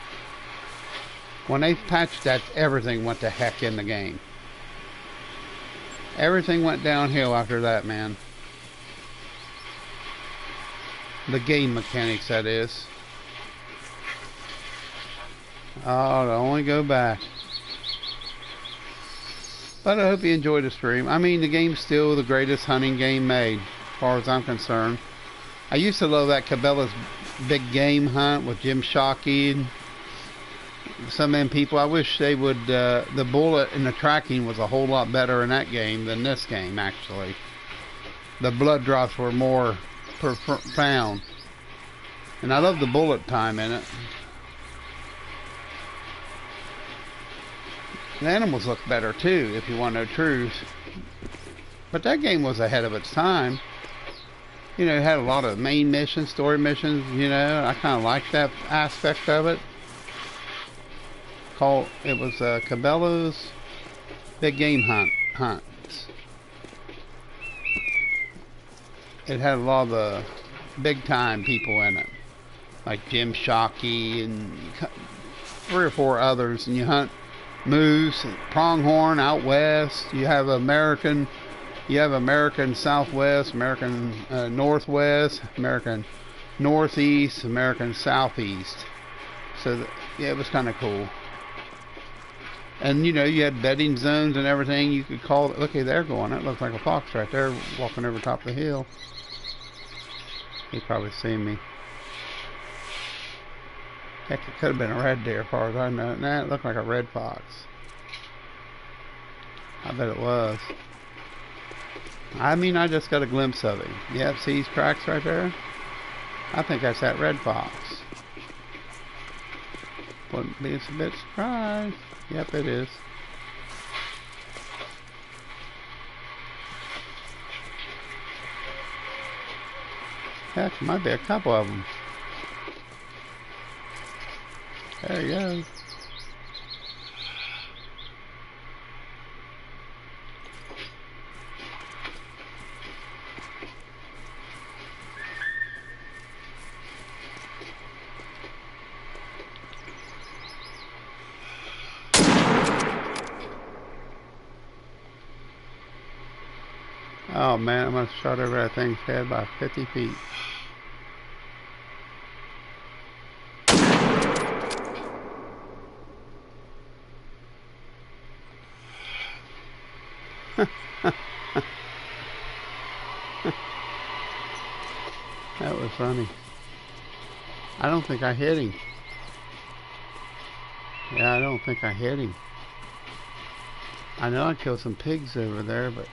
When they patched that, everything went to heck in the game. Everything went downhill after that, man. The game mechanics, that is. Oh, to only go back. But I hope you enjoyed the stream. I mean, the game's still the greatest hunting game made, as far as I'm concerned. I used to love that Cabela's Big Game Hunt with Jim Shockey and some of them people. I wish they would, the bullet and the tracking was a whole lot better in that game than this game, actually. The blood drops were more profound. And I love the bullet time in it. The animals look better too, if you want to know the truth. But that game was ahead of its time. You know, it had a lot of main missions, story missions, you know. I kind of liked that aspect of it. It was Cabela's Big Game Hunts. It had a lot of the big time people in it, like Jim Shockey and 3 or 4 others. And you hunt moose, pronghorn out west. You have American Southwest, American Northwest, American Northeast, American Southeast. So yeah, it was kind of cool. And you know, you had bedding zones and everything. You could call it. Looky, they're going. It looks like a fox right there walking over top of the hill. He probably seen me. Heck, it could have been a red deer as far as I know. Nah, it looked like a red fox. I bet it was. I mean, I just got a glimpse of him. Yep, see these tracks right there? I think that's that red fox. Wouldn't be a bit surprised. Yep, it is. Heck, there might be a couple of them. There you go. Oh man, I must have shot over that thing's head by 50 feet. That was funny. I don't think I hit him. Yeah, I don't think I hit him. I know I killed some pigs over there, but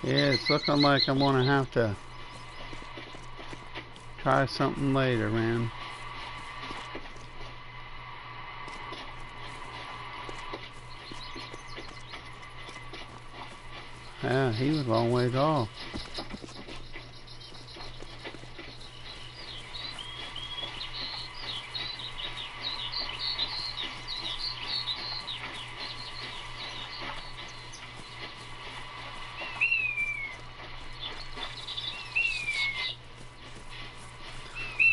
yeah, it's looking like I'm gonna have to try something later, man. Yeah, he was a long ways off.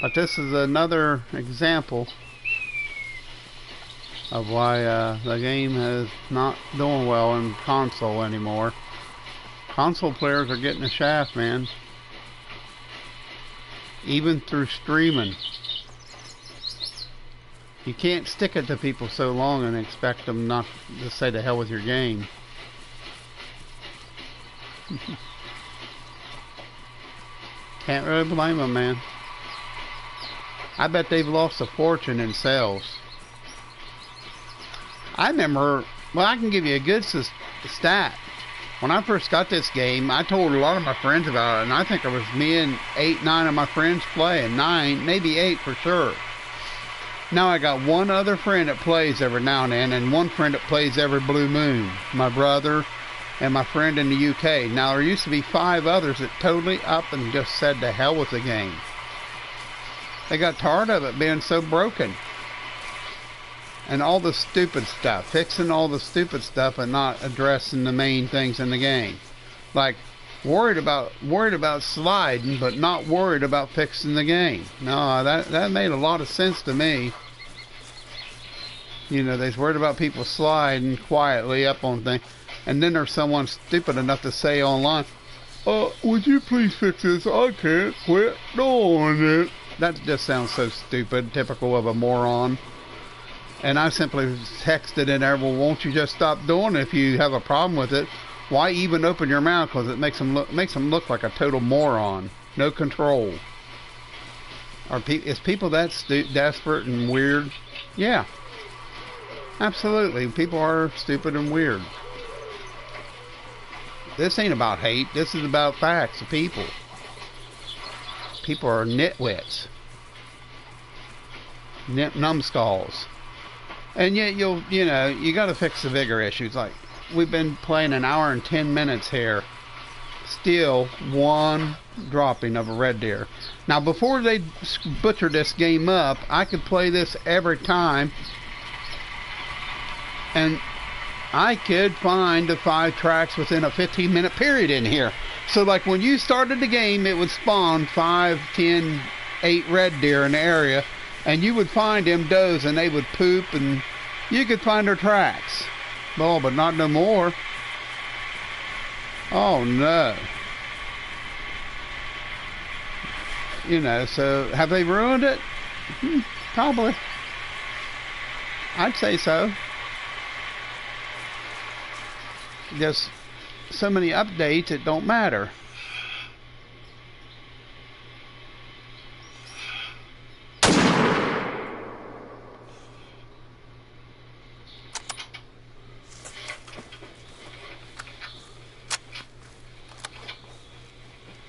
But this is another example of why the game is not doing well in console anymore. Console players are getting a shaft, man. Even through streaming. You can't stick it to people so long and expect them not to say the hell with your game. Can't really blame them, man. I bet they've lost a fortune in sales. I remember, well, I can give you a good stat. When I first got this game, I told a lot of my friends about it, and I think it was me and 8, 9 of my friends playing. 9, maybe 8 for sure. Now I got one other friend that plays every now and then, and one friend that plays every blue moon. My brother and my friend in the UK. Now there used to be 5 others that totally up and just said to hell with the game. They got tired of it being so broken. And all the stupid stuff. Fixing all the stupid stuff and not addressing the main things in the game. Like worried about sliding, but not worried about fixing the game. No, that made a lot of sense to me. You know, they's worried about people sliding quietly up on things. And then there's someone stupid enough to say online, would you please fix this? I can't quit doing it. That just sounds so stupid, typical of a moron. And I simply texted in there, well, won't you just stop doing it if you have a problem with it? Why even open your mouth? Because it makes them look like a total moron. No control. Is people that desperate and weird? Yeah. Absolutely. People are stupid and weird. This ain't about hate. This is about facts of people. People are nitwits. Numbskulls. And yet you know, you got to fix the bigger issues. Like, we've been playing an hour and 10 minutes here. Still one dropping of a red deer. Now, before they butcher this game up, I could play this every time. And I could find the 5 tracks within a 15-minute period in here. So, like, when you started the game, it would spawn 5, 10, 8 red deer in the area. And you would find them does, and they would poop, and you could find their tracks. Oh, but not no more. Oh, no. You know, so have they ruined it? Probably. I'd say so. Just so many updates, it don't matter.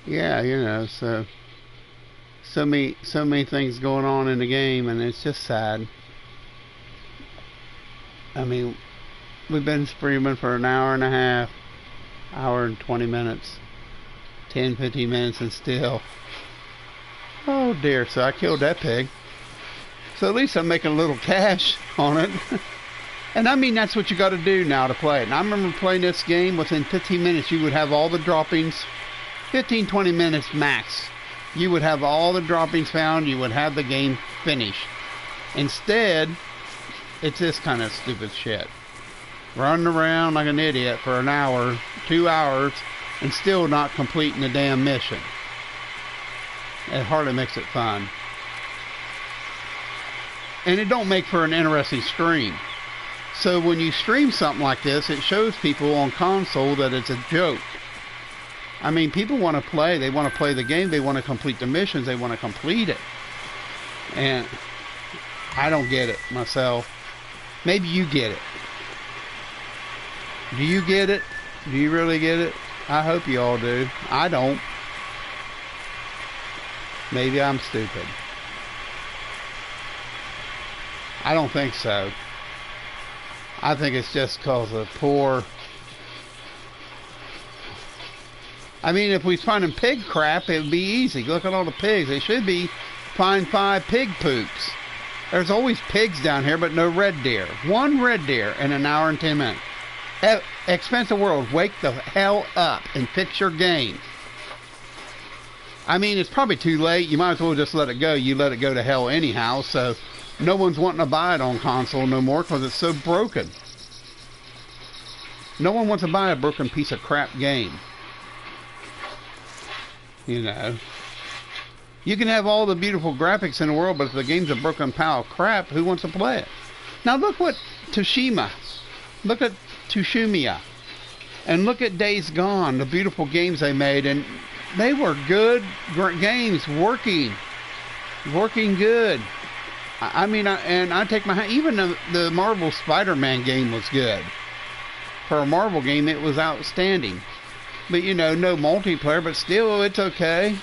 Yeah, you know, so many things going on in the game, and it's just sad. I mean, we've been streaming for an hour and a half, hour and 20 minutes, 10, 15 minutes, and still, oh dear. So I killed that pig. So at least I'm making a little cash on it. And I mean, that's what you got to do now to play it. And I remember playing this game, within 15 minutes you would have all the droppings. 15, 20 minutes max. You would have all the droppings found. You would have the game finished. Instead, it's this kind of stupid shit. Running around like an idiot for an hour, 2 hours, and still not completing the damn mission. It hardly makes it fun. And it don't make for an interesting stream. So when you stream something like this, it shows people on console that it's a joke. I mean, people want to play. They want to play the game. They want to complete the missions. They want to complete it. And I don't get it myself. Maybe you get it. Do you get it? Do you really get it? I hope you all do. I don't. Maybe I'm stupid. I don't think so. I think it's just because of poor... I mean, if we was finding pig crap, it would be easy. Look at all the pigs. They should be find 5 pig poops. There's always pigs down here, but no red deer. 1 red deer in an hour and 10 minutes. Expensive World, wake the hell up and fix your game. I mean, it's probably too late. You might as well just let it go. You let it go to hell anyhow, so no one's wanting to buy it on console no more because it's so broken. No one wants to buy a broken piece of crap game. You know. You can have all the beautiful graphics in the world, but if the game's a broken pile of crap, who wants to play it? Now look what Tsushima. Look at Tsushima. And look at Days Gone, the beautiful games they made, and they were good games, working good. I mean, I take my hand, even the Marvel Spider-Man game was good. For a Marvel game, it was outstanding. But you know, no multiplayer, but still, it's okay.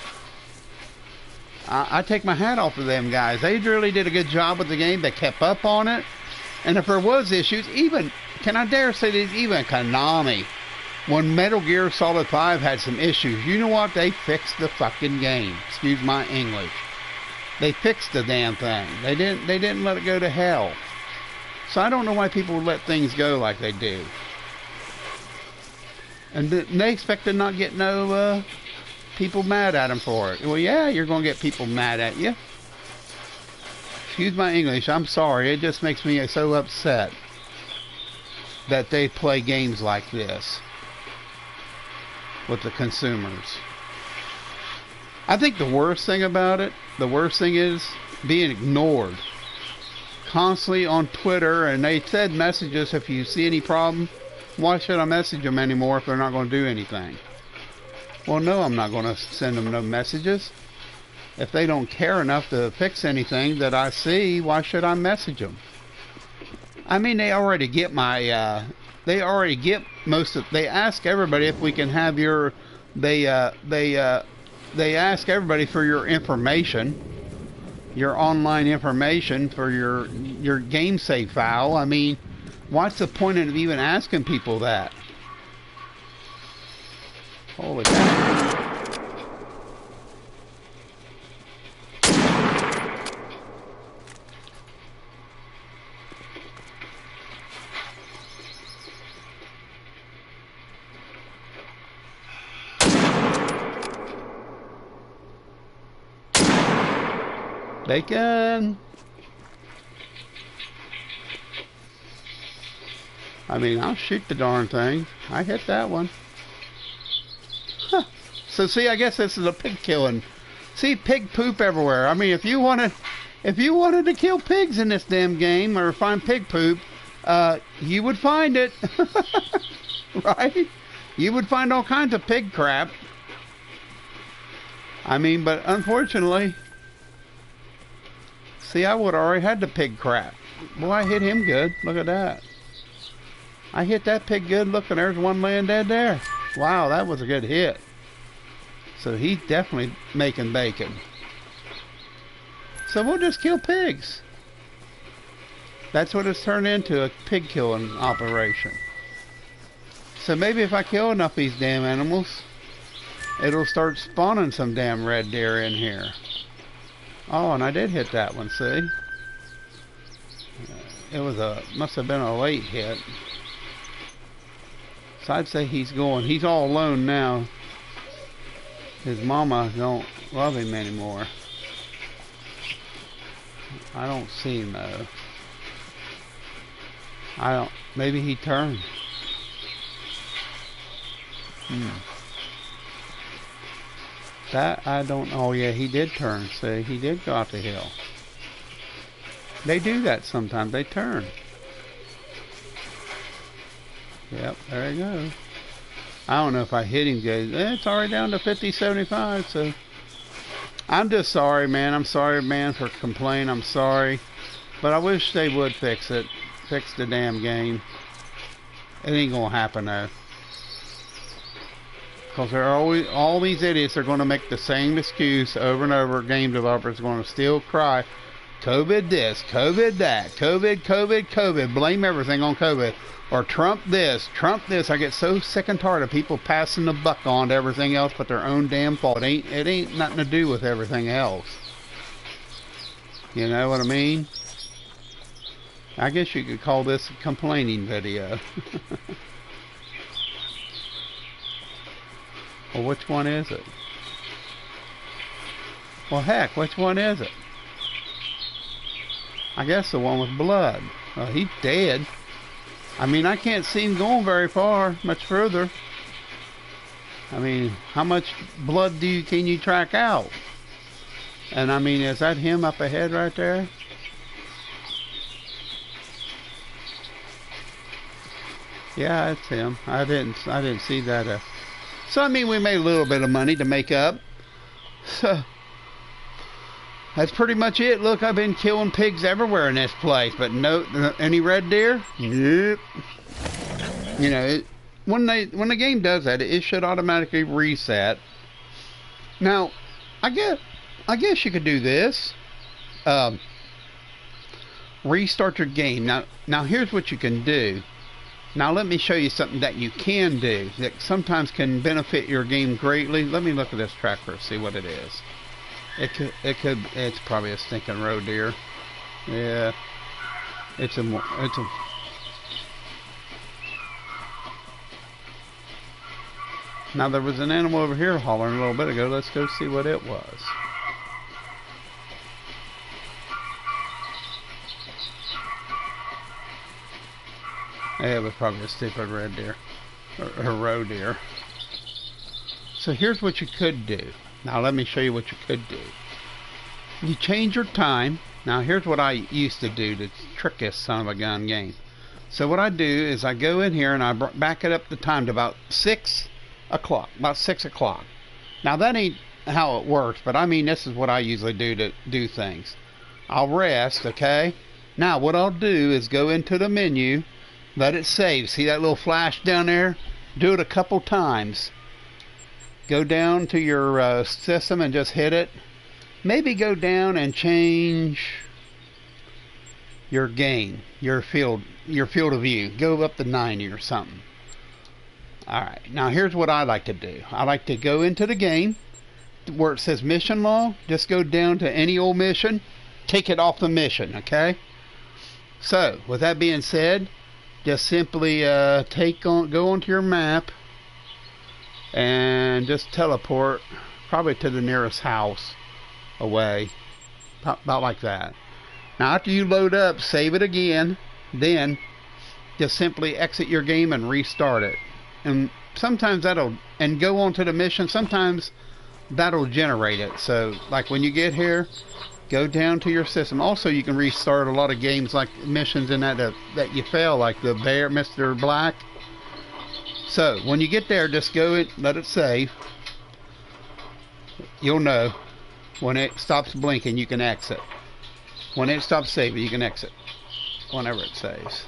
I take my hat off to them guys. They really did a good job with the game. They kept up on it. And if there was issues, even, can I dare say this, even Konami, when Metal Gear Solid 5 had some issues, you know what? They fixed the fucking game. Excuse my English. They fixed the damn thing. They didn't let it go to hell. So I don't know why people would let things go like they do. And they expect to not get no people mad at them for it. Well, yeah, you're going to get people mad at you. Excuse my English, I'm sorry. It just makes me so upset that they play games like this with the consumers. I think the worst thing about it, the worst thing is being ignored. Constantly on Twitter, and they said messages if you see any problem. Why should I message them anymore if they're not going to do anything? Well, no, I'm not going to send them no messages. If they don't care enough to fix anything that I see, why should I message them? I mean, they already get my, they already get most of, they ask everybody if we can have your, they ask everybody for your information, your online information for your game save file. I mean, what's the point of even asking people that? Holy cow. They can. I mean, I'll shoot the darn thing. I hit that one. Huh. So see, I guess this is a pig killing. See, pig poop everywhere. I mean, if you wanted to kill pigs in this damn game or find pig poop, you would find it, right? You would find all kinds of pig crap. I mean, but unfortunately, see, I would already had the pig crap. Boy, I hit him good. Look at that. I hit that pig good. Look, and there's one laying dead there. Wow, that was a good hit. So he's definitely making bacon. So we'll just kill pigs. That's what it's turned into, a pig killing operation. So maybe if I kill enough of these damn animals, it'll start spawning some damn red deer in here. Oh, and I did hit that one, see? It was must have been a late hit. So I'd say he's all alone now. His mama don't love him anymore. I don't see him though. Maybe he turned. That I don't, oh yeah, he did turn, see, he did go off the hill. They do that sometimes, they turn. Yep, there he goes. I don't know if I hit him good. It's already down to 50-75, so. I'm just sorry, man. I'm sorry, man, for complaining. I'm sorry. But I wish they would fix it. Fix the damn game. It ain't gonna happen, though. Because there are always, all these idiots are going to make the same excuse over and over. Game developers are going to still cry, COVID this, COVID that, COVID, COVID, COVID. Blame everything on COVID. Or Trump this, Trump this. I get so sick and tired of people passing the buck on to everything else but their own damn fault. It ain't nothing to do with everything else. You know what I mean? I guess you could call this a complaining video. Well, which one is it? Well, heck, which one is it? I guess the one with blood. Well, he's dead. I mean, I can't see him going very far, much further. I mean, how much blood can you track out? And I mean, is that him up ahead right there? Yeah, it's him. I didn't see that. So I mean, we made a little bit of money to make up. So that's pretty much it. Look, I've been killing pigs everywhere in this place, but no, any red deer? Nope. You know, when the game does that, it should automatically reset. Now, I guess you could do this. Restart your game. Now here's what you can do. Now let me show you something that you can do that sometimes can benefit your game greatly. Let me look at this tracker, see what it is. It's probably a stinking roe deer. Yeah, it's a. Now there was an animal over here hollering a little bit ago. Let's go see what it was. Yeah, it was probably a stupid red deer or roe deer. So here's what you could do. Now let me show you what you could do. You change your time. Now here's what I used to do to trick this son of a gun game. So what I do is I go in here and I back it up the time to about 6 o'clock. About 6 o'clock. Now that ain't how it works, but I mean this is what I usually do to do things. I'll rest, okay? Now what I'll do is go into the menu, let it save. See that little flash down there? Do it a couple times. Go down to your system and just hit it. Maybe go down and change your game, your field of view. Go up to 90 or something. Alright, now here's what I like to do. I like to go into the game where it says mission log. Just go down to any old mission. Take it off the mission, okay? So, with that being said, just simply go onto your map and just teleport probably to the nearest house away, about like that. Now after you load up, save it again, then just simply exit your game and restart it. And sometimes and go on to the mission. Sometimes that'll generate it. So like when you get here, go down to your system. Also, you can restart a lot of games like missions in that you fail, like the bear, Mr. Black. So when you get there, just go and let it save. You'll know when it stops blinking, you can exit. When it stops saving, you can exit whenever it saves.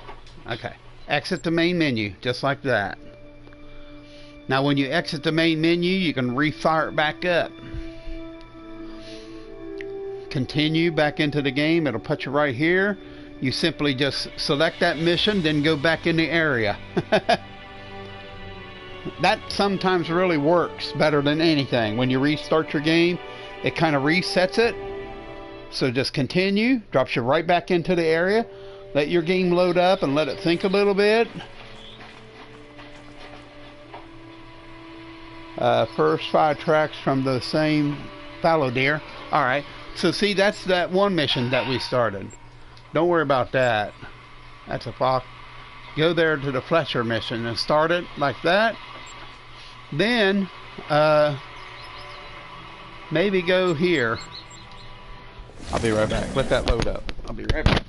Okay, exit the main menu just like that. Now when you exit the main menu, you can refire it back up. Continue back into the game. It'll put you right here. You simply just select that mission, then go back in the area. That sometimes really works better than anything. When you restart your game, it kind of resets it. So just continue, drops you right back into the area. Let your game load up and let it think a little bit. First 5 tracks from the same fallow deer. Alright. So see, that's that one mission that we started. Don't worry about that. That's a fox. Go there to the Fletcher mission and start it like that. Then, maybe go here. I'll be right back. Let that load up. I'll be right back.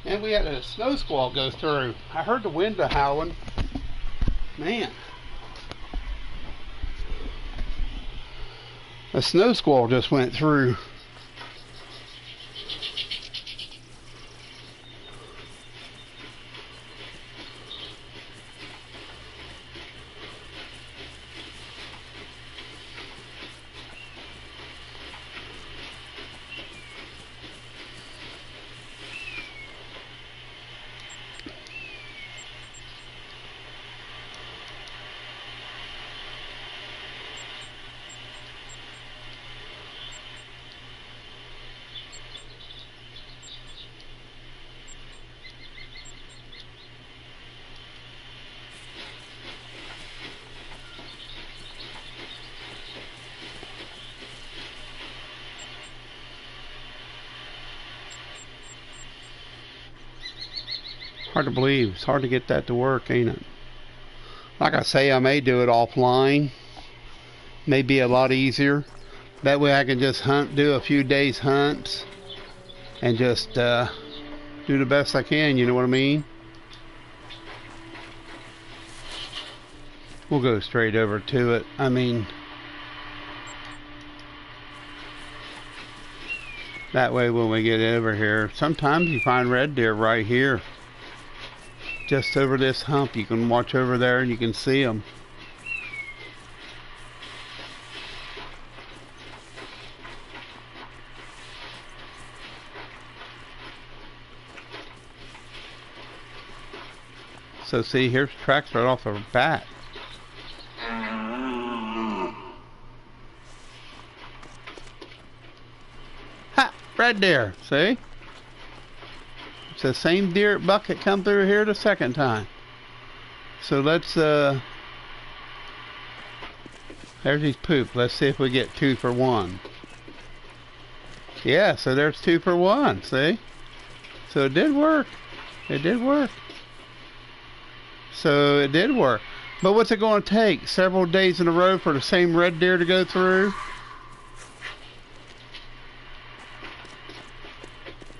And we had a snow squall go through. I heard the wind howling. Man. A snow squall just went through. Hard to believe. It's hard to get that to work, ain't it? Like I say, I may do it offline. May be a lot easier. That way I can just do a few days hunts and just do the best I can, you know what I mean? We'll go straight over to it. I mean, that way when we get over here, sometimes you find red deer right here. Just over this hump, you can watch over there and you can see them. So see, here's tracks right off the bat. Ha! Red deer, see? It's the same deer bucket come through here the second time. So let's there's his poop. Let's see if we get 2 for 1. Yeah, so there's 2 for 1, see? So it did work. It did work. So it did work. But what's it going to take? Several days in a row for the same red deer to go through?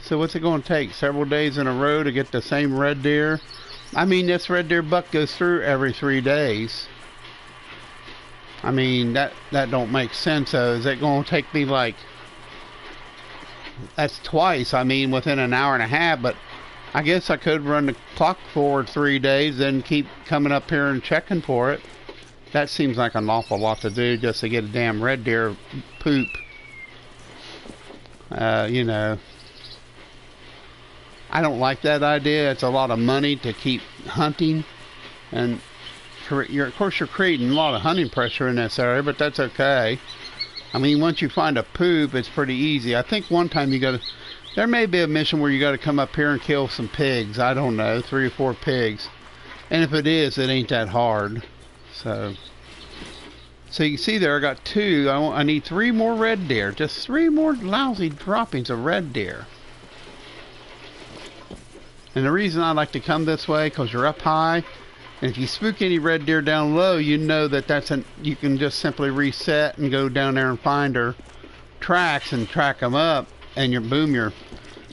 So what's it going to take? Several days in a row to get the same red deer? I mean, this red deer buck goes through every 3 days. I mean, that don't make sense. Is it going to take me like... That's twice, I mean, within an hour and a half, but I guess I could run the clock forward 3 days, then keep coming up here and checking for it. That seems like an awful lot to do just to get a damn red deer poop. You know... I don't like that idea. It's a lot of money to keep hunting, and of course you're creating a lot of hunting pressure in this area, but that's okay. I mean, once you find a poop, it's pretty easy. I think one time there may be a mission where you got to come up here and kill some pigs. I don't know, 3 or 4 pigs, and if it is, it ain't that hard. So you can see there, I got 2. I need 3 more red deer, just 3 more lousy droppings of red deer. And the reason I like to come this way, because you're up high, and if you spook any red deer down low, you know that you can just simply reset and go down there and find her tracks and track them up, and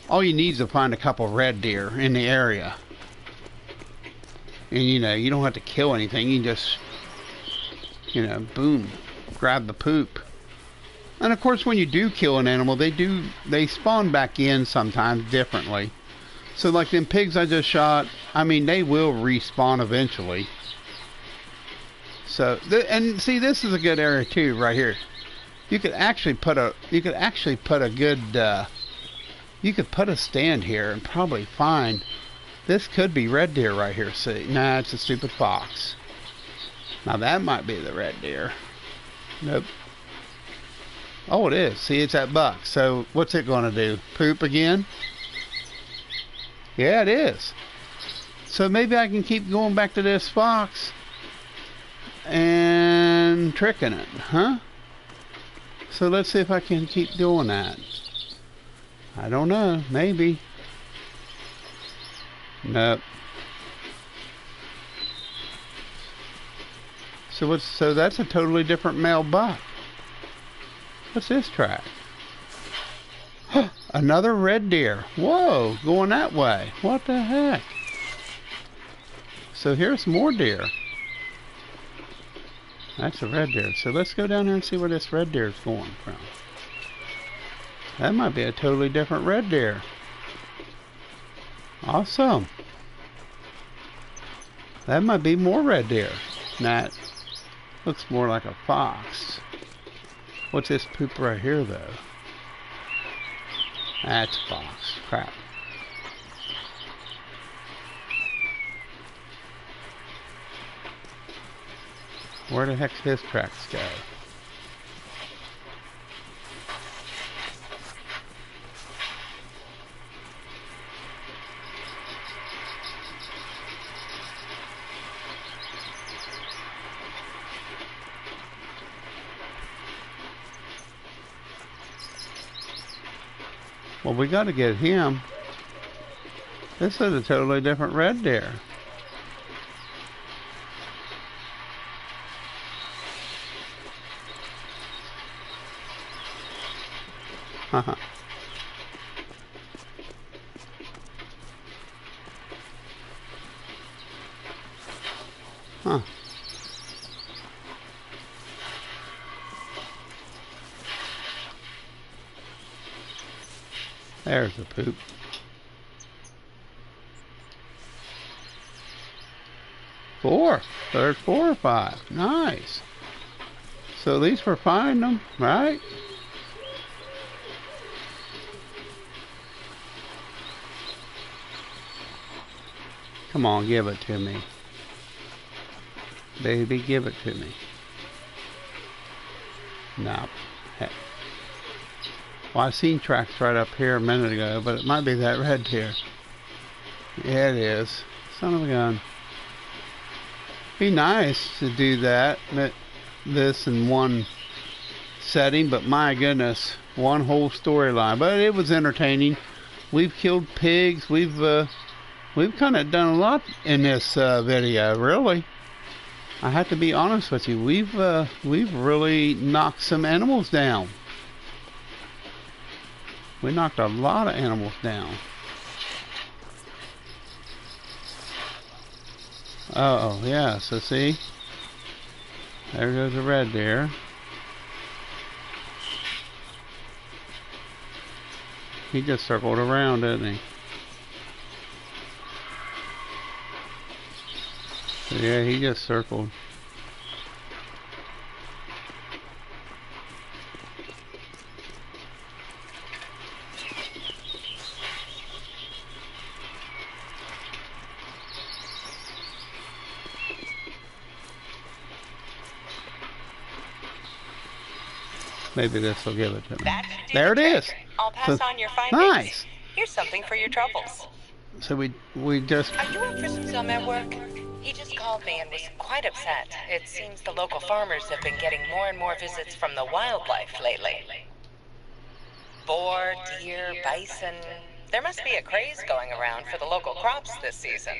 all you need is to find a couple red deer in the area. And you know, you don't have to kill anything, you just, you know, boom, grab the poop. And of course when you do kill an animal, they spawn back in sometimes differently. So like them pigs I just shot, I mean, they will respawn eventually. So, and see, this is a good area too, right here. You could actually put a stand here and probably find, this could be red deer right here, see. Nah, it's a stupid fox. Now that might be the red deer. Nope. Oh, it is. See, it's that buck. So what's it going to do? Poop again? Yeah, it is. So maybe I can keep going back to this fox and tricking it, huh? So let's see if I can keep doing that. I don't know, maybe. Nope. So that's a totally different male buck. What's this track? Another red deer. Whoa, going that way. What the heck? So here's more deer. That's a red deer. So let's go down here and see where this red deer is going from. That might be a totally different red deer. Awesome. That might be more red deer. That looks more like a fox. What's this poop right here, though? That's a fox. Crap. Where the heck's his tracks go? Well, we got to get him. This is a totally different red deer. Huh. There's the poop. Four. There's 4 or 5. Nice. So at least we're finding them, right? Come on, give it to me. Baby, give it to me. Nope. Heck. Well, I seen tracks right up here a minute ago, but it might be that red deer. Yeah, it is. Son of a gun. Be nice to do that, this in one setting, but my goodness, one whole storyline. But it was entertaining. We've killed pigs. We've kind of done a lot in this video, really. I have to be honest with you. We've really knocked some animals down. We knocked a lot of animals down. Uh-oh, yeah, so see? There goes a red deer. He just circled around, didn't he? So yeah, he just circled. Maybe this will give it to me. There it is. I'll pass on your findings. Nice. Here's something for your troubles. So we just... Are you up for some summer work? He just called me and was quite upset. It seems the local farmers have been getting more and more visits from the wildlife lately. Boar, deer, bison. There must be a craze going around for the local crops this season.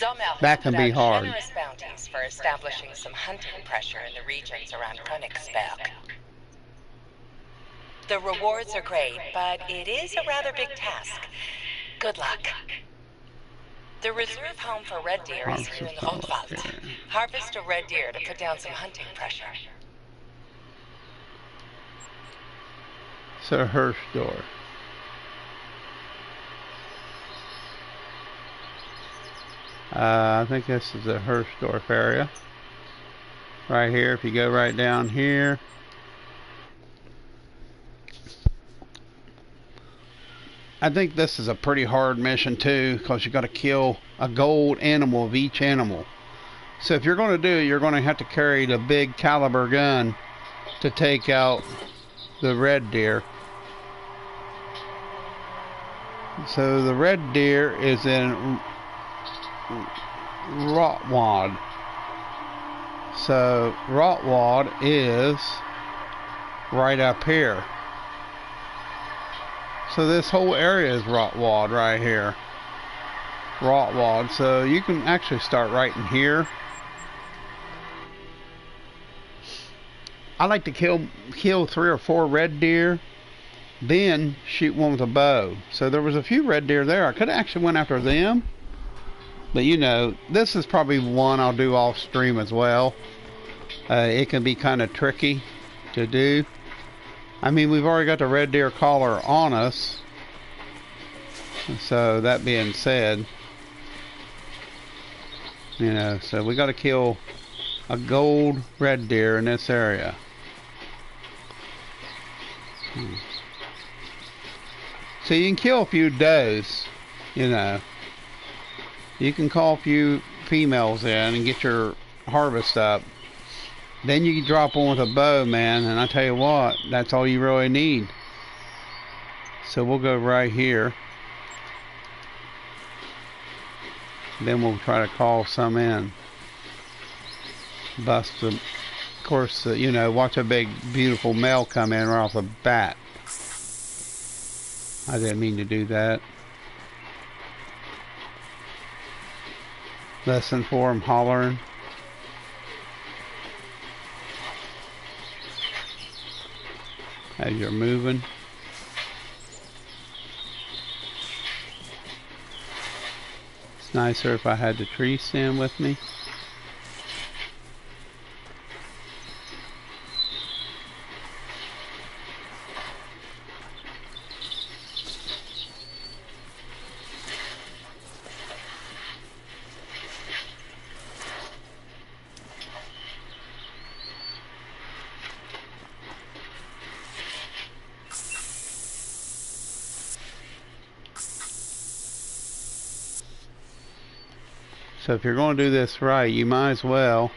Zomel That can be hard. Generous bounties for establishing some hunting pressure in the regions around Königsberg. The rewards are great, but it is a rather big task. Good luck. The reserve home for red deer is here in the Rotwald. Harvest a red deer to put down some hunting pressure. So Hirsch door. I think this is the Herschfelden area. Right here, if you go right down here. I think this is a pretty hard mission too, because you got to kill a gold animal of each animal. So if you're going to do it, you're going to have to carry the big caliber gun to take out the red deer. So the red deer is in Rotwald. So Rotwald is right up here. So this whole area is Rotwald right here. Rotwald. So you can actually start right in here. I like to kill 3 or 4 red deer then shoot one with a bow. So there was a few red deer there. I could have actually went after them, but you know, this is probably one I'll do off stream as well. It can be kind of tricky to do. I mean, we've already got the red deer collar on us. So that being said, you know, so we got to kill a gold red deer in this area. So you can kill a few does, you know. You can call a few females in and get your harvest up. Then you can drop one with a bow, man, and I tell you what, that's all you really need. So we'll go right here. Then we'll try to call some in. Bust them. Of course, you know, watch a big, beautiful male come in right off the bat. I didn't mean to do that. Listen for him hollering. As you're moving. It's nicer if I had the tree stand with me. So if you're going to do this right, you might as well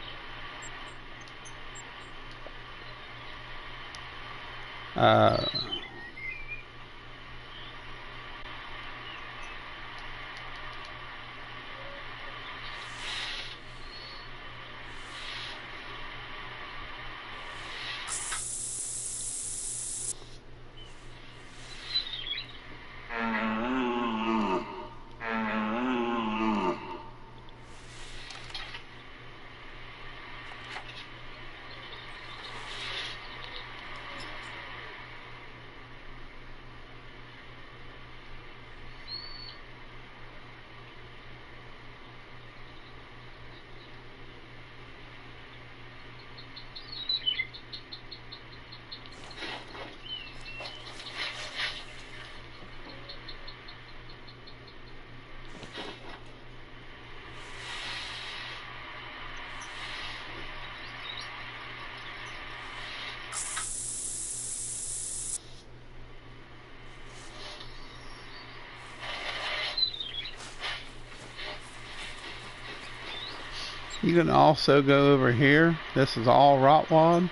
you can also go over here. This is all rotwad.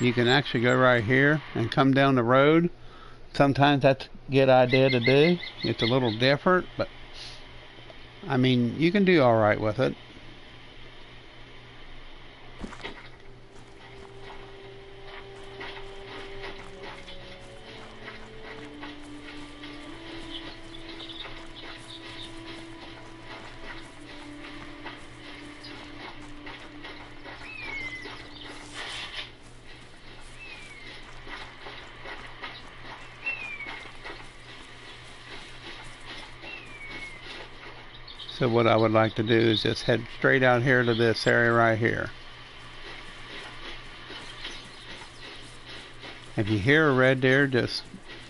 You can actually go right here and come down the road. Sometimes that's a good idea to do. It's a little different, but I mean, you can do all right with it. So what I would like to do is just head straight out here to this area right here. If you hear a red deer, just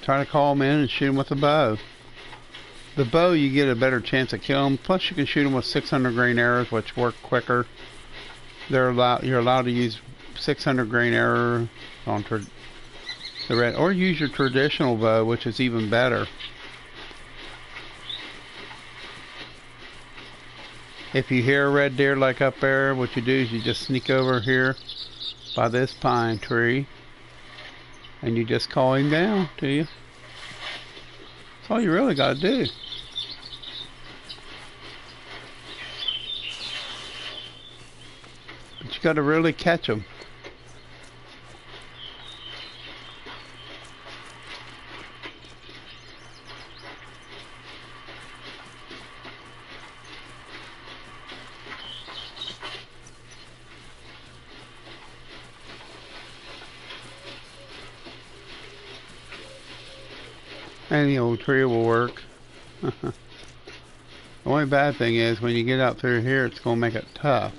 try to call them in and shoot them with a bow. The bow, you get a better chance of killing them. Plus, you can shoot them with 600 grain arrows, which work quicker. You're allowed to use 600 grain arrow on the red, or use your traditional bow, which is even better. If you hear a red deer like up there, what you do is you just sneak over here by this pine tree and you just call him down to you. That's all you really got to do. But you got to really catch them. Any old tree will work. The only bad thing is when you get up through here, it's going to make it tough.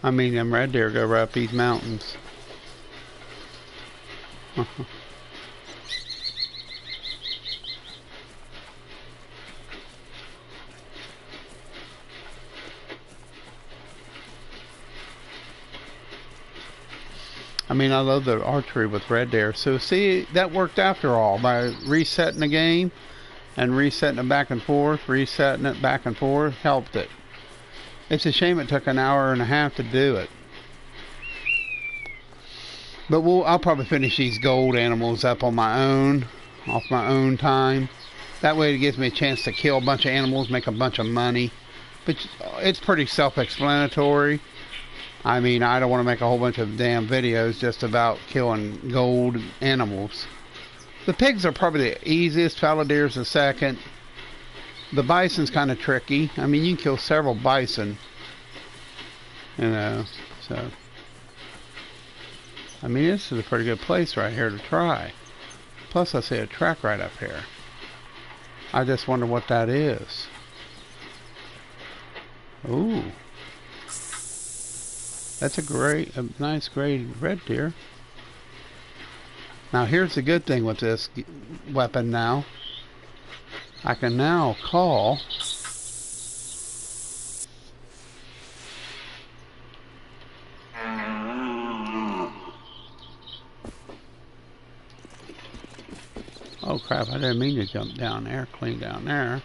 I mean, them red deer go right up these mountains. I mean, I love the archery with red deer. So see, that worked after all by resetting the game and resetting it back and forth, resetting it back and forth, helped it. It's a shame it took an hour and a half to do it. But I'll probably finish these gold animals up on my own, off my own time. That way it gives me a chance to kill a bunch of animals, make a bunch of money. But it's pretty self-explanatory. I mean, I don't want to make a whole bunch of damn videos just about killing gold animals. The pigs are probably the easiest, fallow deer's the second. The bison's kind of tricky. I mean, you can kill several bison, you know, so. I mean, this is a pretty good place right here to try. Plus, I see a track right up here. I just wonder what that is. Ooh. That's a nice gray red deer. Now, here's the good thing with this weapon now. I can now call oh crap, I didn't mean to jump down there, clean down there.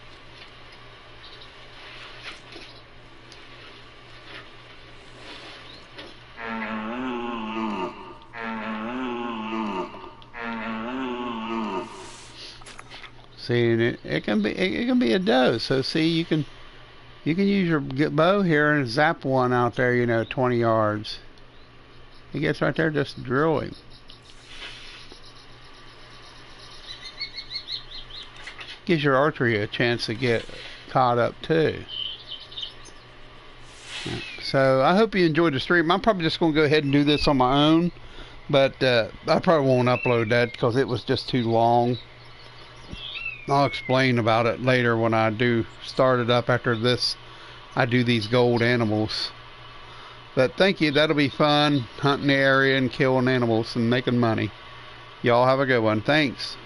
See, and it can be a doe. So see, you can use your bow here and zap one out there, you know, 20 yards. He gets right there, just drill him. Gives your archery a chance to get caught up too. So I hope you enjoyed the stream. I'm probably just going to go ahead and do this on my own, but I probably won't upload that because it was just too long. I'll explain about it later when I do start it up after this. I do these gold animals. But thank you. That'll be fun, hunting the area and killing animals and making money. Y'all have a good one. Thanks.